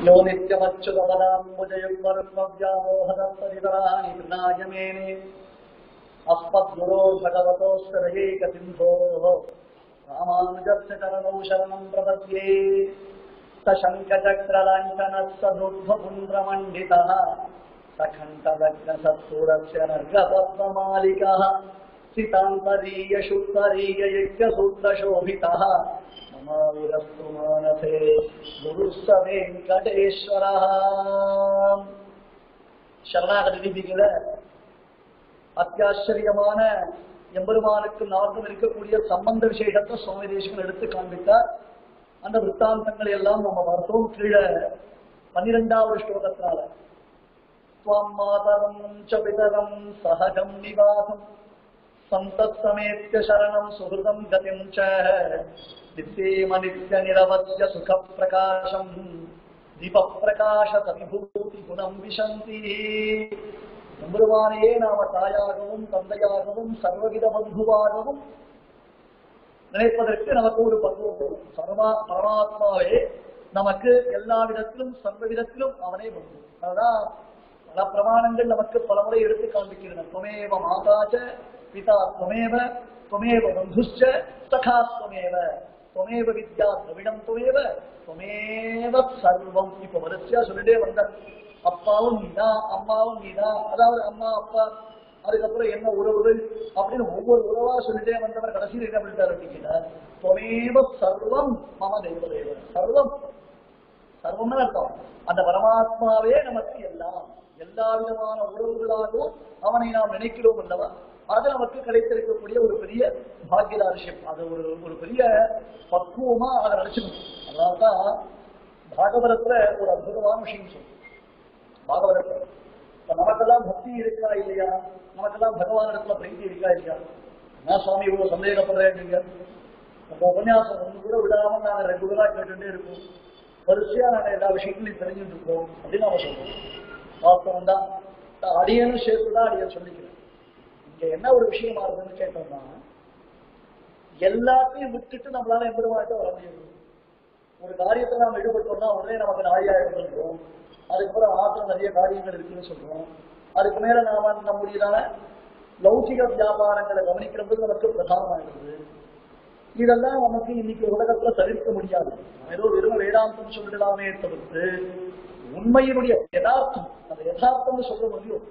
यो नित्यमच्युतपदाम्बुजयुग्मरुग्मव्यामोहदत्तवितराणि कृणायमेने अस्मद्गुरो भगवतोऽस्करयैकसिन्धोः रामानुजस्य चरणौ शरणं प्रपद्ये सशङ्खचक्रलाञ्छनः सदुर्ध्वपुण्ड्रमण्डितः सखण्डलग्नसत्सूरस्य नर्गपद्ममालिकः सितान्तरीयशुद्धरीययज्ञसूत्रशोभितः ममाविरस्तु मानसे गुरुः स वेङ्कटेश्वरः। शरणागति दीपिकல அத்தியாச்சரியமான எம்பெருமானுக்கு நார்க்கும் இருக்கக்கூடிய சம்பந்த விசேஷத்தை சுவாமி தேசிகன் எடுத்து காண்பித்தார். அந்த விற்த்தாந்தங்களை எல்லாம் நம்ம பார்த்தோம். கீழே 12வது ஸ்லோகத்தினால त्वां मातरं च पितरं सहजं निवासं सन्तत्समेत्य शरणं सुहृदं गतिं च नित्येमनित्य निरवध्य सुखप्रकाशं दीपप्रकाशतविभूतिगुणं विशन्ति. எம்பெருமானையே நாம தாயாகவும் தந்தையாகவும் சர்வவித பந்துவாகவும் நினைப்பதற்கு நமக்கு ஒரு பக்குவம். பரமாத்மாவே நமக்கு எல்லா விதத்திலும் சர்வ விதத்திலும் அவனே பந்து. அதுதான் பல பிரமாணங்கள் நமக்கு பலமுறை எடுத்து காண்பிக்கின்றன. துவமேவ மாதாச்ச பிதா துவமேவ துவமேவ பந்துஷ்ச சகா துவமேவ துவமேவ வித்யா திரவிடம் துவமேவ துவமேவ சர்வம். இப்ப வரிசையா சொல்லிட்டே வந்த அப்பாவும் நீதான் அம்மாவும் நீதான், அதாவது அம்மா அப்பா அதுக்கப்புறம் என்ன உறவுகள் அப்படின்னு ஒவ்வொரு உறவா சொல்லிட்டே வந்தவர் கடைசியில் என்ன பண்ணிட்டார் அப்படின்னா துவமேவ சர்வம் மம தெய்வதேவ. சர்வம் சர்வம்னு அர்த்தம் அந்த பரமாத்மாவே நமக்கு எல்லாம், எல்லா விதமான உறவுகளாகவும் அவனை நாம் நினைக்கிறோம் அல்லவா. அது நமக்கு கிடைத்திருக்கக்கூடிய ஒரு பெரிய பாக்கியதாரியம். அது ஒரு பெரிய பக்குவமா அதை நினைச்சுக்கணும். அதனால்தான் பாகவதத்துல ஒரு அற்புதமான விஷயம் சொல்லும். பாகவதத்துல நமக்கெல்லாம் பக்தி இருக்கா இல்லையா, நமக்கெல்லாம் பகவான் இடத்துல பிரீத்தி இருக்கா இல்லையா. நான் சுவாமி இவ்வளவு சந்தேகப்படுறேன். நம்ம உபன்யாசம் ஒன்று கூட விடாம நாங்க ரெகுலரா கேட்டுட்டே இருக்கோம். வரிசையா நாங்க எல்லா விஷயங்களையும் தெரிஞ்சுட்டு இருக்கோம் அப்படின்னு நாம சொல்றோம். வாஸ்தவம் தான். அடியனும் சேர்த்துதான் அடியன் சொல்லிக்கிறேன். இங்க என்ன ஒரு விஷயம் ஆகுதுன்னு கேட்டோம்னா, எல்லாத்தையும் விட்டுட்டு நம்மளால எம்பெருமாட்ட வர முடியும். ஒரு காரியத்தை நாம் ஈடுபட்டோம்னா உடனே நமக்கு நாயாயிரம் சொல்றோம். அதுக்கப்புறம் ஆத்திரம் நிறைய காரியங்கள் இருக்குன்னு சொல்றோம். அதுக்கு மேல நாம நம்முடையதான லௌகிக வியாபாரங்களை கவனிக்கிறது நமக்கு பிரதானமாகிறது. இதெல்லாம் நமக்கு இன்னைக்கு உலகத்துல தவிர்க்க முடியாது. ஏதோ வெறும் வேதாந்தம் சொல்லிடலாமே தவிர்த்து உண்மையினுடைய யதார்த்தம், அந்த யதார்த்தம்னு சொல்ல முடியும்.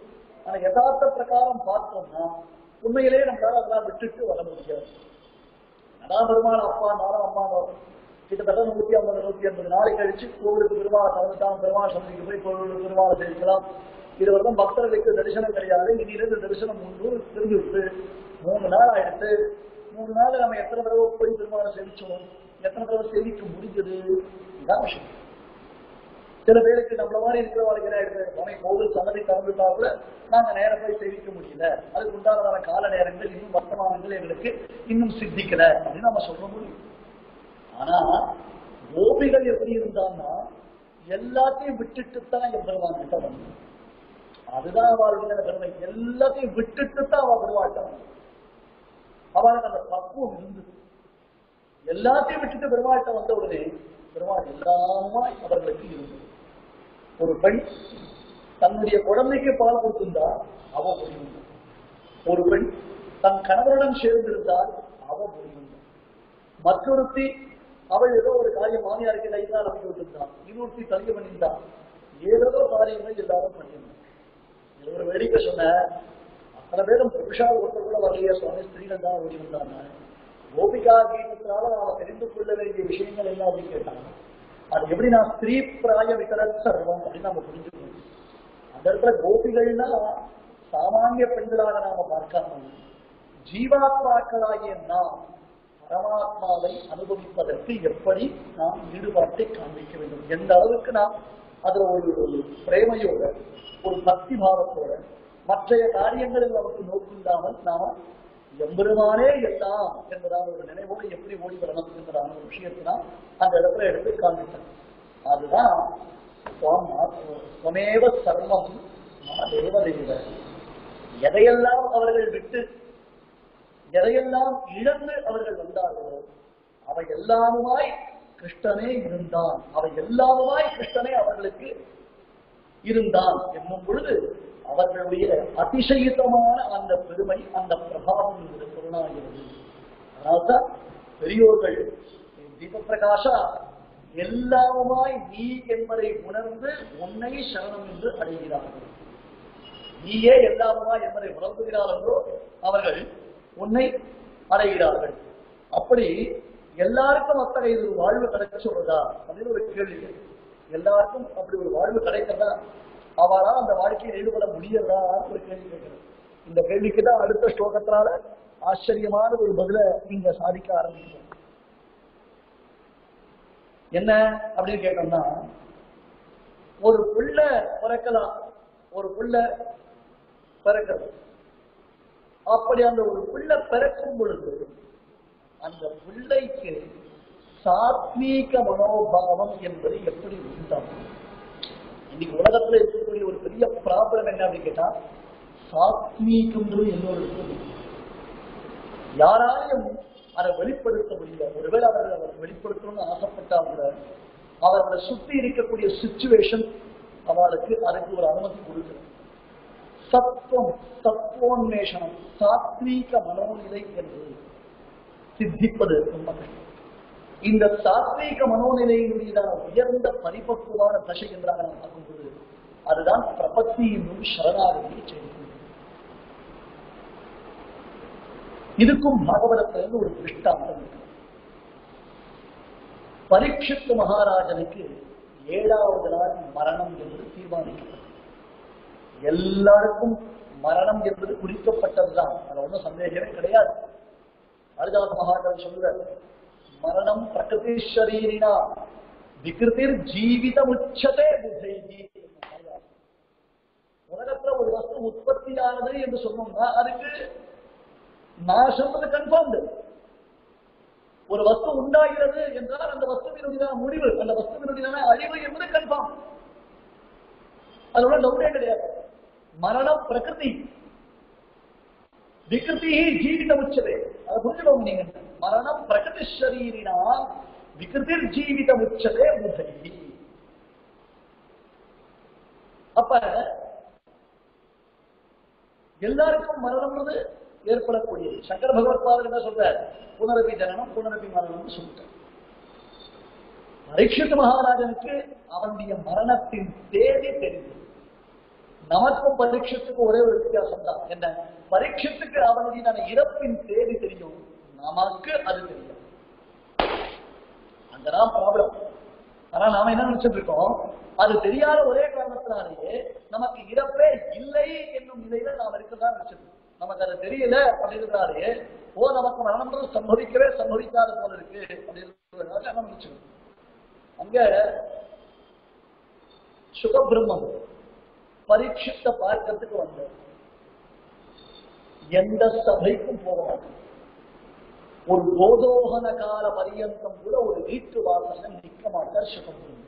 அந்த யதார்த்த பிரகாரம் பார்த்தோம்னா உண்மையிலே நம்மளால அதெல்லாம் விட்டுட்டு வர முடியாது. அதான் பெருமாள் அப்பா நானும் அம்மா கிட்டத்தட்ட 150 180 நாளை கழிச்சு கோவிலுக்கு பெருமாளை கலந்துட்டான். பெருமாள் சந்திக்கு போய் கோவிலுக்கு பெருமாளை தெரிவிக்கலாம். இது வருடம் பக்தர்களுக்கு தரிசனம் கிடையாது. இனியிலிருந்து தரிசனம் முன்பு திரும்பிவிட்டு 3 நாள் ஆயிடுத்து. 3 நாள் நம்ம எத்தனை தடவை போய் பெருமாளை சேவிச்சோம், எத்தனை தடவை சேவிக்க முடிஞ்சது, இதான் விஷயம். சில பேருக்கு நம்மள மாதிரி இருக்கிறவங்களுக்கு என்ன ஆயிடுது, அவனை கோவில் சன்னதி கலந்துட்டா கூட நாங்க நேரம் போய் சேவிக்க முடியல, அதுக்கு உண்டானதான கால நேரங்கள் இன்னும் வர்த்தமானங்கள் எங்களுக்கு இன்னும் சித்திக்கல அப்படின்னு நம்ம சொல்ல முடியும். ஆனா கோபிகள் எப்படி இருந்தான்னா எல்லாத்தையும் விட்டுட்டு தான் எம்பெருமான் கிட்ட வந்து, அதுதான் அவளுடைய பெருமை. எல்லாத்தையும் விட்டுட்டு தான் அவ பெருமாட்டம். அவளுக்கு அந்த பக்குவம் இருந்தது. எல்லாத்தையும் விட்டுட்டு பெருமாட்டம் வந்த உடனே பெருமாள் எல்லாமாய் அவர்களுக்கு இருந்தது. ஒரு பெண் தன்னுடைய குழந்தைக்கு பால் கொடுத்திருந்தா அவ புரியும். ஒரு பெண் தன் கணவருடன் சேர்ந்திருந்தால் அவ புரியும். மற்றொருத்தி அவள் ஏதோ ஒரு காரியம் மாமியாருக்கு லைதான் அமைக்க விட்டுருந்தான், இன்னொருத்தி தலிய பண்ணியிருந்தான், ஏதோ காரியங்கள் எல்லாரும் பண்ணியிருந்தான். ஒரு வேடிக்கை சொன்ன, அத்தனை பேரும் புருஷா ஒருத்தர் கூட வரலையே சுவாமி, ஸ்திரீகள் தான் ஓடி வந்தாங்க. கோபிகா கீதத்தினால நாம தெரிந்து கொள்ள வேண்டிய விஷயங்கள் என்ன அப்படின்னு கேட்டாங்க. அது எப்படி நான் ஸ்திரீ பிராய விதர சர்வம் அப்படின்னு நம்ம புரிஞ்சுக்கணும். அந்த இடத்துல கோபிகள்னா சாமானிய பெண்களாக நாம பார்க்காம ஜீவாத்மாக்களாகிய நாம் பரமாத்மாவை அனுபவிப்பதற்கு எப்படி நாம் ஈடுபாட்டை காண்பிக்க வேண்டும், எந்த அளவுக்கு நாம் அதுல ஒரு பிரேமையோட ஒரு பக்தி பாவத்தோட மற்றைய காரியங்களில் நமக்கு நோக்கில்லாமல் நாம எம்பெருமானே எல்லாம் என்பதான ஒரு நினைவோடு எப்படி ஓடி வரணும் என்பதான ஒரு விஷயத்தினால் அந்த இடத்துல எடுத்து காண்பித்தேன். அதுதான் ஸ்வமேவ சர்வம் தேவதேவ. எதையெல்லாம் அவர்கள் விட்டு எதையெல்லாம் இழந்து அவர்கள் வந்தார்களோ அவை எல்லாமுமாய் கிருஷ்ணனே இருந்தான். அவை எல்லாமுமாய் கிருஷ்ணனே அவர்களை இருந்தான் என்னும் பொழுது அவர்களுடைய அதிசயித்தமான அந்த பெருமை, அந்த பிரபாவம் என்பது பொருளாகிறது. அதனால்தான் பெரியோர்கள் தீபப்பிரகாஷா எல்லாமுமாய் நீ என்பதை உணர்ந்து உன்னை சரணம் என்று அடைகிறார்கள். நீயே எல்லாமுமாய் என்பதை உணர்ந்துகிறார்களோ அவர்கள் உன்னை அடைகிறார்கள். அப்படி எல்லாருக்கும் அத்தகைய ஒரு வாழ்வு கிடைக்க சொல்றதா அப்படின்னு ஒரு கேள்வி. எல்லாருக்கும் அப்படி ஒரு வாழ்வு கிடைக்கிறதா, அவளா அந்த வாழ்க்கையில் ஈடுபட முடியறதா ஒரு கேள்வி கேட்கிறது. இந்த கேள்விக்கு தான் அடுத்த ஸ்லோகத்தினால ஆச்சரியமான ஒரு பதில நீங்க சாதிக்க ஆரம்பிக்கிறோம். என்ன அப்படின்னு கேட்டோம்னா, ஒரு புள்ள பிறக்கலாம், ஒரு புள்ள பிறக்கிறது. அப்படி அந்த ஒரு புள்ள பிறக்கும் பொழுது அந்த பிள்ளைக்கு சாத்வீக மனோபாவம் என்பது எப்படி உண்டாகும்? இன்னைக்கு உலகத்துல இருக்கக்கூடிய ஒரு பெரிய ப்ராப்ளம் என்ன அப்படின்னு கேட்டா, சாத்வீகம்ன்றது எல்லோருக்கும் யாராலையும் அதை வெளிப்படுத்த முடியல. ஒருவேளை அவர்கள் அதை வெளிப்படுத்தணும்னு ஆசைப்பட்டா கூட அவர்களை சுற்றி இருக்கக்கூடிய சிச்சுவேஷன் அவளுக்கு அதுக்கு ஒரு அனுமதி கொடுக்குது. சத்துவம், சத்துவோன்மேஷனம், சாத்வீக மனோநிலை என்று சித்திப்பது ரொம்ப கஷ்டம். இந்த சாத்வீக மனோநிலையினுடைய உயர்ந்த பரிபக்குவான தசை என்றாக நாம் பார்க்கும்போது அதுதான் பிரபத்தி என்னும் சரணாகதியை செய்து. இதுக்கும் பாகவதத்திலிருந்து ஒரு திருஷ்டாந்தம் இருக்கு. பரீட்சித் மகாராஜனுக்கு 7வது நாள் மரணம் என்பது தீர்மானிக்கப்பட்டது. எல்லாருக்கும் மரணம் என்பது குறிக்கப்பட்டதுதான், அது ஒன்றும் சந்தேகமே கிடையாது. அருதாச மகாராஜன் சொல்ற மரணம் பிரகிருதி ஷரீரினா விகிருதிர் ஜீவிதம் உச்சதே புதைதி. உலகத்துல ஒரு வஸ்து உற்பத்தியானது என்று சொன்னோம்னா அதுக்கு நாசம் கன்ஃபார்ம்டு. ஒரு வஸ்து உண்டாகிறது என்றால் அந்த வஸ்துவினுடைய முடிவு, அந்த வஸ்துவினுடைய அழிவு என்பது கன்ஃபார்ம். அதோட டவுட்டே கிடையாது. மரணம் பிரகிருதி, விகிருதி ஜீவிதம் உச்சதே. அதை புரிஞ்சுக்கோங்க நீங்க. மரணம் பிரகிருதி ஷரீரினா விகிருதிர் ஜீவிதம் உச்சதே புதைதி. அப்ப எல்லாருக்கும் மரணம்ன்றது ஏற்படக்கூடியது. சங்கர பகவத்பாதர் என்ன சொல்ற, புனரபி ஜனனம் புனரபி மரணம் சொல்லிட்டார். பரீட்சித் மகாராஜனுக்கு அவனுடைய மரணத்தின் தேதி தெரிந்தது. நமக்கும் பரீட்சத்துக்கு ஒரே ஒரு வித்தியாசம் தான். என்ன, பரீட்சத்துக்கு அவனுடைய இறப்பின் தேதி தெரியும், நமக்கு அது தெரியும். அங்கதான் ப்ராப்ளம். ஆனா நாம என்ன நினைச்சிட்டு இருக்கோம், அது தெரியாத ஒரே காரணத்தினாலேயே நமக்கு இறப்பே இல்லை என்னும் நிலையில நாம் இருக்கதான் நினைச்சிருக்கோம். நமக்கு அது தெரியல அப்படின்றதாலே நமக்கு மரணம் சம்பவிக்கவே சம்பவிக்காத போல இருக்கு அப்படின்னு நினைச்சிருக்கோம். அங்க சுகபிரம்மம் பரீட்சித்த பார்க்கறதுக்கு வந்த எந்த சபைக்கும் போக மாட்டோம். ஒரு போதோகன கால பரியந்தம் கூட ஒரு வீட்டு வாசல்ல நிற்க மாட்டார் சுகபிரம்மம்.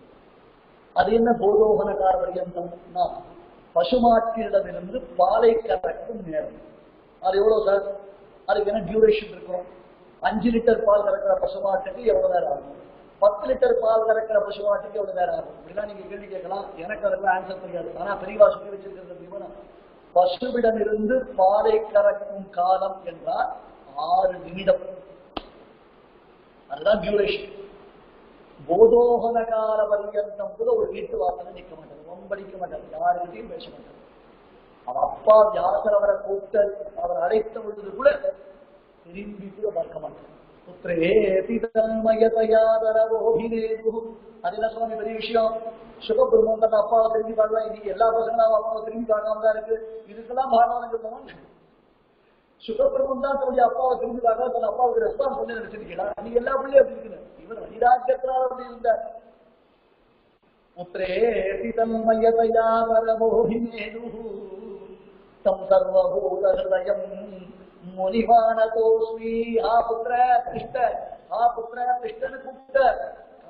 அது என்ன போதோகன கால பரியந்தம்னா, பசுமாட்டிடமிருந்து பாலை கறக்கும் நேரம். அது எவ்வளவு சார்? அதுக்கு என்ன டியூரேஷன் இருக்கும்? 5 லிட்டர் பால் கறக்கிற பசுமாட்டுக்கு எவ்வளவு நேரம் ஆகும்? 10 லிட்டர் பால் கறக்கிற பசுமாட்டுக்கு எவ்வளவு நேரம் ஆகும்? இப்படிலாம் நீங்க கேள்வி கேட்கலாம். எனக்கு அதுக்கு ஆன்சர் தெரியாது. ஆனா பெரியவா சொல்லி வச்சிருக்கிறது, பசுவிடம் இருந்து பாலை கறக்கும் காலம் என்றால் 6 நிமிடம். அதுதான் டியூரேஷன். போதோகன கால பரியந்தம் கூட ஒரு வீட்டு வாசலை நிற்க மாட்டார், ஒம்படிக்க மாட்டார், யாருக்கிட்டையும் பேச மாட்டார். அவன் அப்பா வியாசர் அவரை கூப்பிட்டு அவர் அழைத்த பொழுது கூட திரும்பி கூட பார்க்க மாட்டார். அது என்ன சுவாமி பெரிய விஷயம்? சுகபிரம்மன் தன் அப்பாவை திரும்பி பார்க்கலாம். இன்னைக்கு எல்லா பசங்களும் அப்பாவை திரும்பி பார்க்காம தான் இருக்கு. இதுக்கெல்லாம் பாரதம் சொல்லணும். சுகபிரம்மன் தான் தன்னுடைய அப்பாவை திரும்பி பார்க்க தன் அப்பாவுக்கு ரெஸ்பான்ஸ் பண்ணி நினைச்சிருக்கலாம். நீங்க எல்லா பிள்ளையும் அப்படி இருக்குன்னு இவர் வைராக்கியத்தினால் அப்படி இருந்தார். புத்திரேதி தன்மயதயா பரமோஹினேது தம் சர்வபூத ஹிருதயம் முனிவானதோஸ்மி. ஆ புத்திர கிருஷ்ண, ஆ புத்திர கிருஷ்ணன்னு கூப்பிட்ட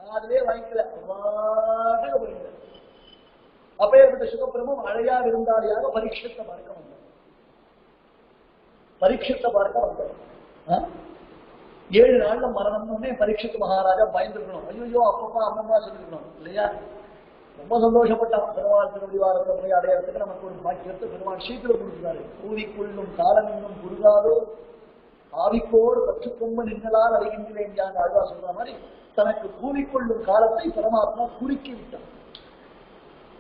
காதலே வாங்கிக்கல. அப்பேற்பட்ட சுகபிரமும் அழையாக இருந்தாலியாக பரீட்சத்தை பார்க்க வந்தார். பரீட்சத்தை பார்க்க வந்தார். 7 நாள்ல மரணம்னு பரீட்சித் மகாராஜா பயந்துருக்கணும். ஐயோ அப்பப்பா அம்மம்மா சொல்லிருக்கணும் இல்லையா? ரொம்ப சந்தோஷப்பட்டான். பெருமாள் திருவடிவாரத்தை போய் அடையறதுக்கு நமக்கு ஒரு பாக்கியத்தை பெருமாள் சீக்கிரம் கொடுத்துட்டாரு. கூவிக்குள்ளும் காலம் இன்னும் குறுகாதோ ஆவிக்கோடு பற்றுக்கொம்பு நின்றலால் அறிகின்றேன் யான் ஆழ்வா சொல்ற மாதிரி தனக்கு கூவிக்கொள்ளும் காலத்தை பரமாத்மா குறுக்கி விட்டான்.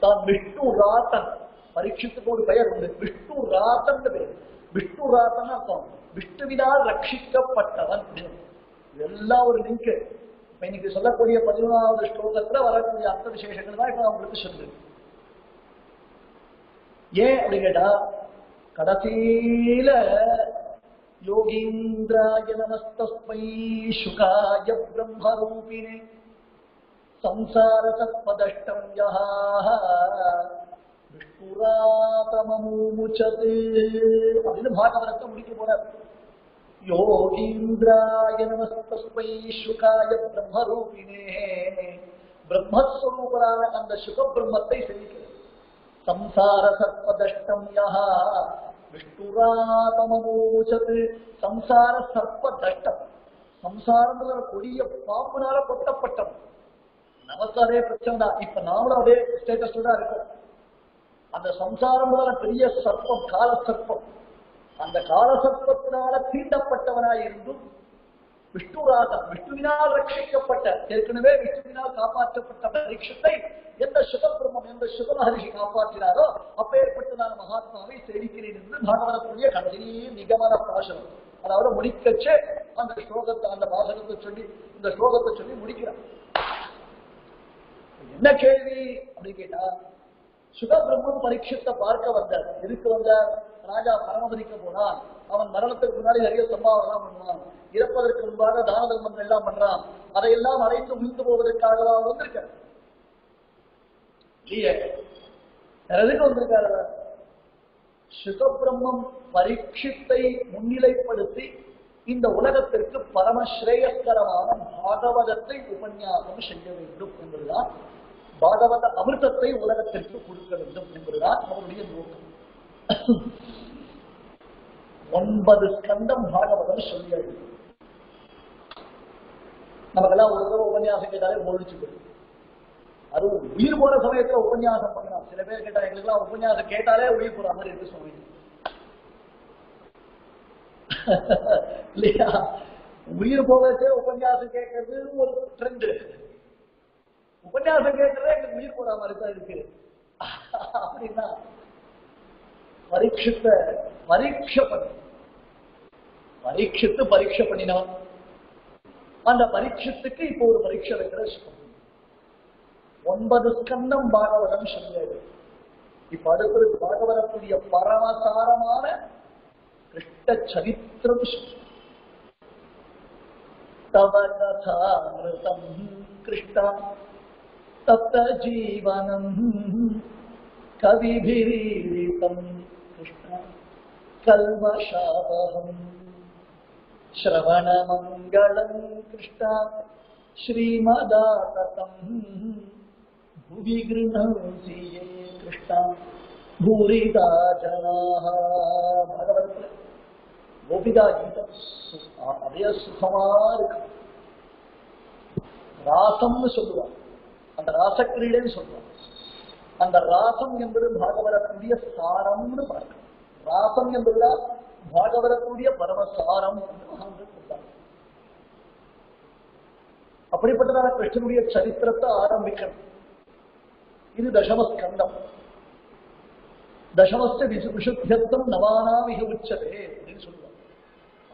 தான் விஷ்ணு ராத்தன், பரீட்சித்துக்கு ஒரு பெயர் உண்டு, விஷ்ணு ராத்தன் பெயர். விஷ்ணு ராத்தன் அர்த்தம் விஷ்ணுவினால் ரட்சிக்கப்பட்டவன். இதெல்லாம் ஒரு லிங்க். இன்னைக்கு சொல்லக்கூடிய 11வது ஸ்லோகத்துல வரக்கூடிய அர்த்த விசேஷங்கள் தான் இப்ப நான் உங்களுக்கு சொல்றேன். ஏன் அப்படி கேட்டா, கடைசியில யோகீந்திராய நமஸ்தஸ்மை சுகாய பிரம்மரூபிணே சம்சார சத்பதஷ்டம் யஹ விஷ்ணுராதமமுச்சதே அப்படின்னு பாகவதத்தை முடிக்க போறார். யோகீந்திராய நமஸ்தஸ்மை சுகாய பிரம்மரூபிணே, பிரம்மஸ்வரூபரான அந்த சுக பிரம்மத்தை சேவிக்கிறது. சம்சார சர்ப்பதஷ்டம் யஹ விஷ்ணுராதமமுச்சதே, சம்சார சர்ப்பதஷ்டம், சம்சாரம்ன்ற கொடிய பாம்புனால கொட்டப்பட்டவன். நமக்கு அதே பிரச்சனை தான். இப்ப நாமளும் அதே ஸ்டேட்டஸ்ல தான் இருக்கோம். அந்த சம்சாரம் பெரிய சர்ப்பம், கால சர்ப்பம். அந்த கால சர்ப்பத்தினால தீண்டப்பட்டவனாய் இருந்தும் விஷ்ணுராதன், விஷ்ணுவினால் ரட்சிக்கப்பட்ட, ஏற்கனவே விஷ்ணுவினால் காப்பாற்றப்பட்ட பரீட்சத்தை எந்த சுகபிரம்மம், எந்த சுக மகரிஷி காப்பாற்றினாரோ அப்பேற்பட்டதான மகாத்மாவை சேவிக்கிறேன் என்று பாகவதற்குரிய கடைசி நிகமன பாசனம். அதாவது முடிக்கச்சே அந்த ஸ்லோகத்தை, அந்த பாசனத்தை சொல்லி, இந்த ஸ்லோகத்தை சொல்லி முடிக்கிறார். என்ன கேள்வி அப்படின்னு கேட்டா, சுகபிரம்மன் பரீட்சத்தை பார்க்க வந்தார். எதுக்கு வந்தார்? ராஜா பரமபதிக்க போனான். அவன் மரணத்துக்கு முன்னாடி நிறைய சம்பாவனம் பண்ணுவான், இறப்பதற்கு முன்பாக தான தர்மங்கள் எல்லாம் பண்றான். அதையெல்லாம் அடைந்து முடிந்து போவதற்காக அவன் வந்திருக்கார். இல்லையே, எதுக்கு வந்திருக்காரு? சுகபிரம்மம் பரீட்சத்தை முன்னிலைப்படுத்தி இந்த உலகத்திற்கு பரமஸ்ரேயஸ்கரமான பாகவதத்தை உபன்யாசம் செய்ய வேண்டும் என்பதுதான், பாகவத அமிர்தத்தை உலகத்திற்கு கொடுக்க வேண்டும் என்பதுதான் அவருடைய நோக்கம். 9 ஸ்கந்தம் பாகவதம் சொல்லியது. நமக்கெல்லாம் ஒரு தடவை உபன்யாசம் கேட்டாலே ஒழிச்சு போயிடும். அது உயிர் போற சமயத்துல உபன்யாசம் பண்ணலாம். சில பேர் கேட்டா, எங்களுக்கெல்லாம் உபன்யாசம் கேட்டாலே உயிர் போற மாதிரி இருக்கு சுவாமி. இல்லையா? உயிர் போகச்சே உபன்யாசம் கேட்கறது ஒரு ட்ரெண்ட். உபன்யாசம் கேட்கறதே எங்களுக்கு உயிர் போற மாதிரி தான் இருக்கு. அப்படின்னா பரீட்சத்தை பரீட்சை பண்ணி, பரீட்சித்து பரீட்சை பண்ணினவன். அந்த பரீட்சத்துக்கு இப்போ ஒரு பரீட்சை வைக்கிற 9 ஸ்கந்தம் பாகவதம் சொல்லியது. இப்ப அடுத்தது பாகவதத்துடைய பரமசாரமான கிருஷ்ண சரித்திரம். தவ கதாமிருதம் கிருஷ்ணம் தப்த ஜீவனம் கவிபிரீரிதம் கிருஷ்ண கல்மஷாவஹம் ஸ்ரவணமங்களம் கிருஷ்ண ஸ்ரீமதாததம் புவி கிருணோசி யே கிருஷ்ண பூரிதா ஜனாஹ. பகவத்ல கோபிகா கீதம் அதே சுகமா இருக்கு. ராசம்னு சொல்லுவாங்க, அந்த ராசக்கிரீடைன்னு சொல்லுவாங்க. அந்த ராசம் என்பது பாகவதத்துடைய சாரம்னு பார்க்க. ராசம் என்பதுதான் பாகவதத்துடைய பரமசாரம் என்று மகான்கள் சொல்றாங்க. அப்படிப்பட்டதான கிருஷ்ணனுடைய சரித்திரத்தை ஆரம்பிக்கணும். இது தசமஸ்கந்தம். தசமஸ்த விசுத்தியத்துவம் நவானாமிக உச்சதே அப்படின்னு சொல்லுவாங்க.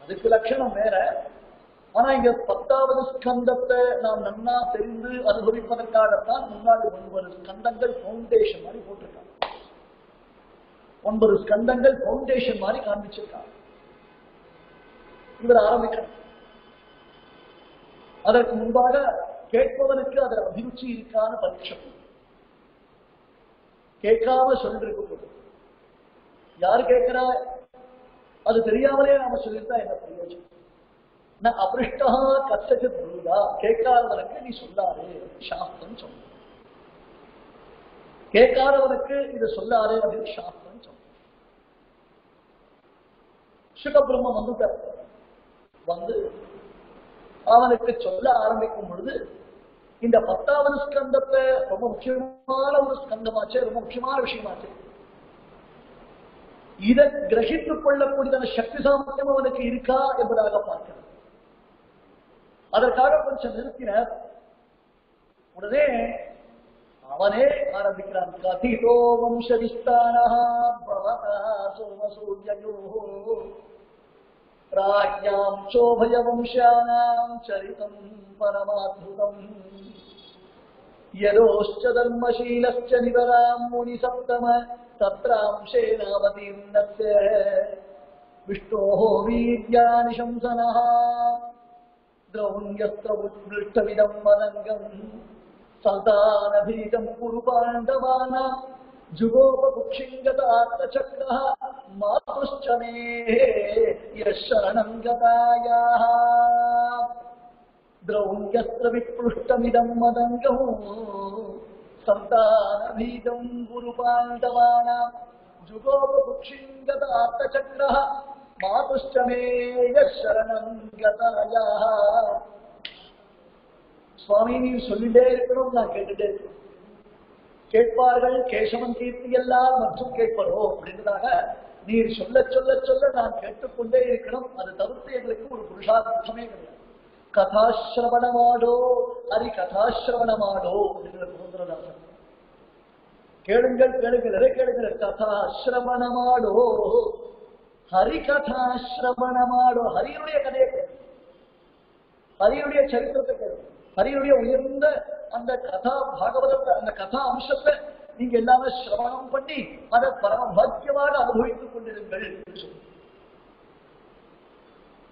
அதுக்கு லட்சணம் வேற. ஆனா இங்க 10வது ஸ்கந்தத்தை நாம் நன்னா தெரிந்து அனுபவிப்பதற்காகத்தான் முன்னாடி 9 ஸ்கந்தங்கள் பவுண்டேஷன் மாதிரி போட்டிருக்காங்க. 9 ஸ்கந்தங்கள் பவுண்டேஷன் மாதிரி காண்பிச்சிருக்காங்க. இவர் ஆரம்பிக்கணும். அதற்கு முன்பாக கேட்பவனுக்கு அதில் அபிருச்சி இருக்கான பரீட்சை. கேட்காம சொல்லிருக்க, யாரு கேட்கிறா அது தெரியாமலே நாம சொல்லியிருந்தா என்ன பிரயோஜனம்? நான் அபிருஷ்டா கச்சது புருடா, கேட்காதவனுக்கு நீ சொல்லாரு சாஸ்திரம் சொன்ன. கேட்காதவனுக்கு இது சொல்லாரு அப்படின்னு சாஸ்திரம் சொன்ன. சுகபிரம்மம் வந்து அவனுக்கு சொல்ல ஆரம்பிக்கும் பொழுது இந்த 10வது ஸ்கந்தத்தை ரொம்ப முக்கியமான ஒரு ஸ்கந்தமாச்சு, ரொம்ப முக்கியமான விஷயமாச்சு. இதை கிரகித்துக் கொள்ளக்கூடியதான சக்தி சாமர்த்தியம் அவனுக்கு இருக்கா என்பதாக பார்க்கிறார். அதற்காக கொஞ்சம் நிறுத்தினார். உடனே அவனே ஆரம்பிக்கிறான். கதிதோ வம்சவிஸ்தானஹ பவதா சோமசூர்யயோ ராஜ்யாம் சோபய வம்சானாம் சரிதம் பரமாத்புதம் யதோஷ்ச தர்மசீலஸ்ச நிவராம் முனி சப்தம தத்ராம்சேனாவதீர்ணஸ்ய விஷ்ணோः வீர்யானிசம்சனः द्रौण्यस्त्रवृष्टविदं मदङ्गं सन्तानभीतं कुरु पाण्डवानां जुगोपकुक्षिङ्गतात्तचक्रः मातुश्च मे यः शरणं गतायाः द्रौण्यस्त्रविपृष्टमिदं मदङ्गं सन्तानभीतं कुरु पाण्डवानां जुगोपकुक्षिङ्गतात्तचक्रः मातुश्चमे शरणं गतायाः. சுவாமி நீ சொல்லிட்டே இருக்கணும், நான் கேட்டுட்டே இருக்கணும். கேட்பார்கள் கேசவன் கீர்த்தி எல்லாம் மற்றும் கேட்பரோ அப்படின்றதாக நீர் சொல்ல சொல்ல சொல்ல நான் கேட்டுக்கொண்டே இருக்கணும். அது தவிர்த்து எங்களுக்கு ஒரு புருஷார்த்தமே கிடையாது. கதாசிரவணமாடோ ஹரி கதாசிரவணமாடோ அப்படிங்கிற சுதந்திரதாசன். கேளுங்கள் கேளுங்கள் எதை கேளுங்கள்? கதாசிரவணமாடோ ஹரி கதாசிரவணமாடோ. ஹரியுடைய கதையை கேளு, ஹரியுடைய சரித்திரத்தை கேளு, ஹரியுடைய உயர்ந்த அந்த கதா பாகவதத்தை அந்த கதா அம்சத்தை நீங்க எல்லாமே சிரவணம் பண்ணி அதை பரம பாக்கியமாக அனுபவித்துக் கொண்டிருங்கள்.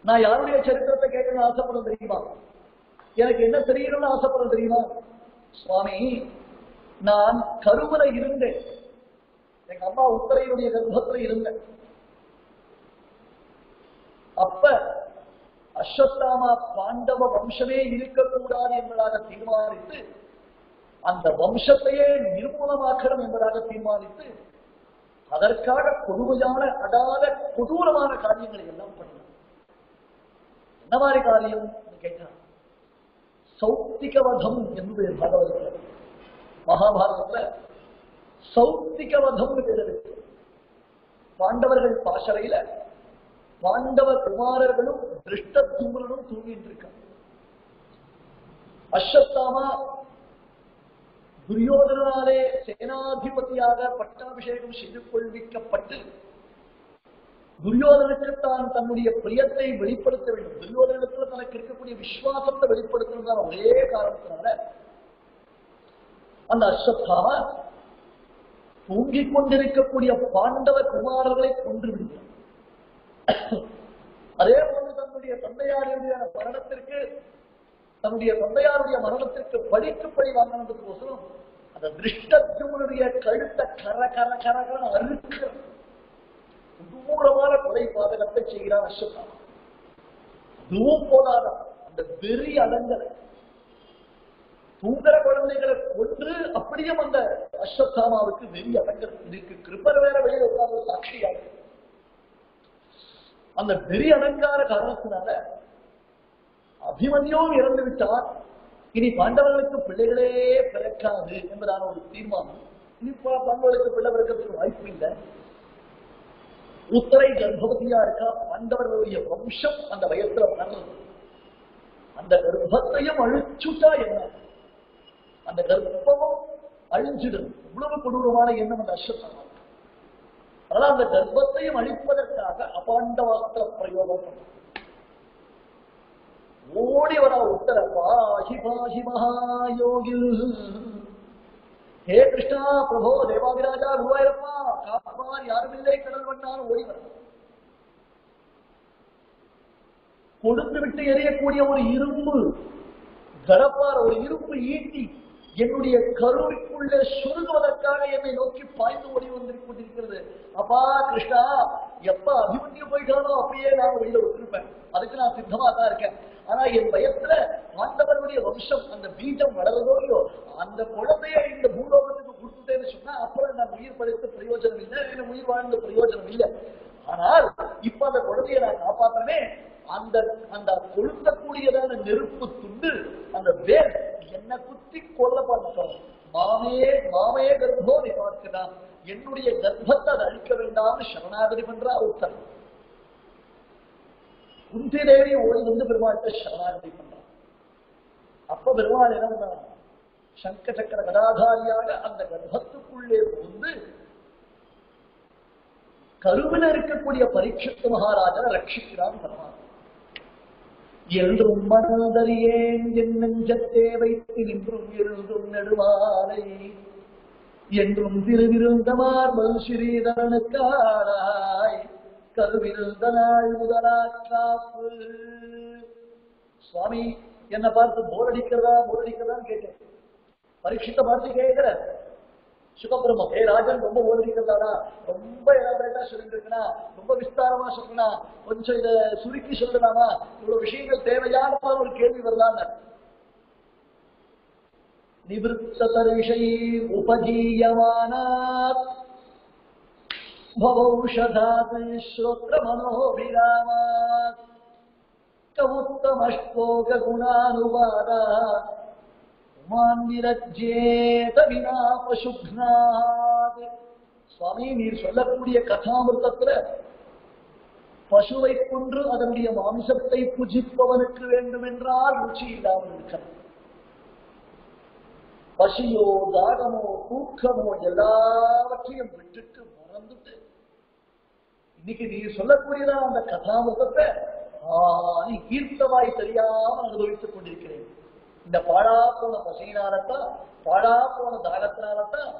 நான் யாருடைய சரித்திரத்தை கேட்கணும்னு ஆசைப்படும் தெரியுமா? எனக்கு என்ன தெரியணும்னு ஆசைப்படும் தெரியுமா? சுவாமி நான் கருவுல இருந்தேன், எங்க அம்மா உத்தரையுடைய கர்ப்பத்துல இருந்தேன். அப்ப அஸ்வத்தாமா பாண்டவ வம்சமே இருக்கக்கூடாது என்பதாக தீர்மானித்து அந்த வம்சத்தையே நிர்மூலமாக்கணும் என்பதாக தீர்மானித்து அதற்காக கொடுமையான அடாத கொடூரமான காரியங்களை எல்லாம் பண்ணலாம். என்ன மாதிரி காரியம் கேட்டார்? சௌத்திகவதம் என்பது பாகவதத்துல, மகாபாரதத்துல சௌத்திகவதம் பேரு. பாண்டவர்கள் பாசறையில பாண்டவ குமாரர்களும் திருஷ்டத்யும்னனும் தூங்கிட்டு இருக்காங்க. அஸ்வத்தாமா துரியோதனாலே சேனாதிபதியாக பட்டாபிஷேகம் செய்து கொள்விக்கப்பட்டு துரியோதனுக்கு தான் தன்னுடைய பிரியத்தை வெளிப்படுத்த வேண்டும், துரியோதனத்தில் தனக்கு இருக்கக்கூடிய விசுவாசத்தை வெளிப்படுத்துவதான ஒரே காரணத்தினால அந்த அஸ்வத்தாமா தூங்கிக் கொண்டிருக்கக்கூடிய பாண்டவ குமாரர்களை கொன்று விடுகிறார். அதே போன்று தன்னுடைய தந்தையாருடைய மரணத்திற்கு படிக்கு படி வாங்கினதுக்கோசரம் அந்த திருஷ்டத்யும்னுடைய கழுத்தை கர கர கர அறுக்கிற கொடூரமான கொலை பாதகத்தை செய்கிறார் அஸ்வத்தாமா. அதுவும் போதாதான் அந்த வெறி அடங்கலை தூங்குற குழந்தைகளை கொன்று அப்படியும் அந்த அஸ்வத்தாமாவுக்கு வெறி அடங்கல். இதுக்கு கிருப்பர் வேற வெளியே உட்கார்ந்து சாட்சியாக அந்த வெறி அலங்கார காரணத்தினால அபிமன்யும் இறந்து விட்டார். இனி பாண்டவர்களுக்கு பிள்ளைகளே பிறக்காது என்பதான ஒரு தீர்மானம். இனி பாண்டவர்களுக்கு பிள்ளை பிறக்கிறதுக்கு வாய்ப்பு இல்லை. உத்தரை கர்ப்பவதியா இருக்கா, பாண்டவர்களுடைய வம்சம் அந்த வயசுல வளர்றது. அந்த கர்ப்பத்தையும் அழிச்சுட்டா என்ன, அந்த கர்ப்பமும் அழிஞ்சிடும். இவ்வளவு கொடூரமான எண்ணம் அந்த அஸ்வத்தாமா. அதனால அந்த கர்ப்பத்தையும் அழிப்பதற்காக அபாண்டவாஸ்திர பிரயோகம் ஓடி வர உத்தர பாஹி பாஹி மகாயோகில் ஹே கிருஷ்ணா பிரபோ தேவாதிராஜா குருவாயிரப்பா காப்பார் யாருமில்லை கடல் வண்ணாலும் ஓடி வர கொடுத்து விட்டு எறியக்கூடிய ஒரு இரும்பு கடப்பார், ஒரு இரும்பு ஈட்டி என்னுடைய கருவிற்குள்ளே சுருங்குவதற்காக என்னை நோக்கி பாய்ந்து ஓடி வந்து கொண்டிருக்கிறது. அப்பா கிருஷ்ணா, எப்ப அபிமன்யு போயிட்டானோ அப்படியே நான் வெளியில விட்டுருப்பேன், அதுக்கு நான் சித்தமா தான் இருக்கேன். ஆனா என் பயத்துல பாண்டவருடைய வம்சம் அந்த பீஜம் வளர்றதோ இல்லையோ அந்த குழந்தைய இந்த பூலோகத்துக்கு கொடுத்துட்டேன்னு சொன்னா அப்புறம் நான் உயிர் படைத்த பிரயோஜனம் இல்லை, எனக்கு உயிர் வாழ்ந்த பிரயோஜனம் இல்லை. ஆனால் இப்ப அந்த குழந்தைய நான் காப்பாற்றனே, அந்த அந்த கொளுத்தக்கூடியதான நெருப்பு துண்டு அந்த வேல் என்ன குத்தி குத்தி கொல்ல பார்த்தோம். மாமே கர்ப்போ நிபார்க்கிறான், என்னுடைய கர்ப்பத்தை அதை அழிக்க வேண்டாம்னு சரணாகதி பண்றா ஒருத்தர். குந்தி தேவி ஓடி வந்து பெருமாள்கிட்ட சரணாகதி பண்றான். அப்ப பெருமாள் என்ன பண்ணான்? சங்க சக்கர கதாதாரியாக அந்த கர்ப்பத்துக்குள்ளே புகுந்து கருவில் இருக்கக்கூடிய பரீட்சித்து மகாராஜனை ரட்சிக்கிறான் பெருமாள். என்றும் மனதறியேன் என் நெஞ்சத்தே வைத்து நின்றும் இருந்தும் நெடுமாலை என்றும் திருவிருந்தமார் ஸ்ரீதரனுக்காராய் கருவிருந்த நாள் முதலா காப்பு. சுவாமி என்ன பார்த்து போர் அடிக்கிறதான்னு கேட்டேன். பரீட்சித்த பார்த்து கேட்கிற சுகபிரமம், ஏ ராஜன் ரொம்ப போர் அடிக்கிறதானா, ரொம்ப எலாபரேட்டா சொல்லிட்டு இருக்கா, ரொம்ப விஸ்தாரமா சொல்லனா, கொஞ்சம் இதை சுருக்கி சொல்லலாமா, இவ்வளவு விஷயங்கள் தேவையான ஒரு கேள்வி வரலான்னு. நிவృத்ததரிஷை உபஜீயமானாத் பவௌஷதாத் ஸ்ரோத்ர மனோபிராமாத் கவுத்தமஷ்டோக குணானுவாதாத் மான்னிரஜ்யேத வினா பசுக்னாத். சுவாமி நீர் சொல்லக்கூடிய கதாமிருத்தத்துல பசுவை கொன்று அதனுடைய மாம்சத்தை புஜிப்பவனுக்கு வேண்டும் என்றால் ருச்சி இல்லாமல் இருக்கிறது. பசியோ தாகமோ தூக்கமோ எல்லாவற்றையும் விட்டுட்டு மறந்துட்டு இன்னைக்கு நீ சொல்லக்கூடியதான் அந்த கதாமிருத்தத்தை நீ கீர்த்தமாய் தெரியாமல் அனுபவித்துக் கொண்டிருக்கிறேன். இந்த பாழா போன பசியினாலத்தான், பாழா போன தாகத்தினாலத்தான்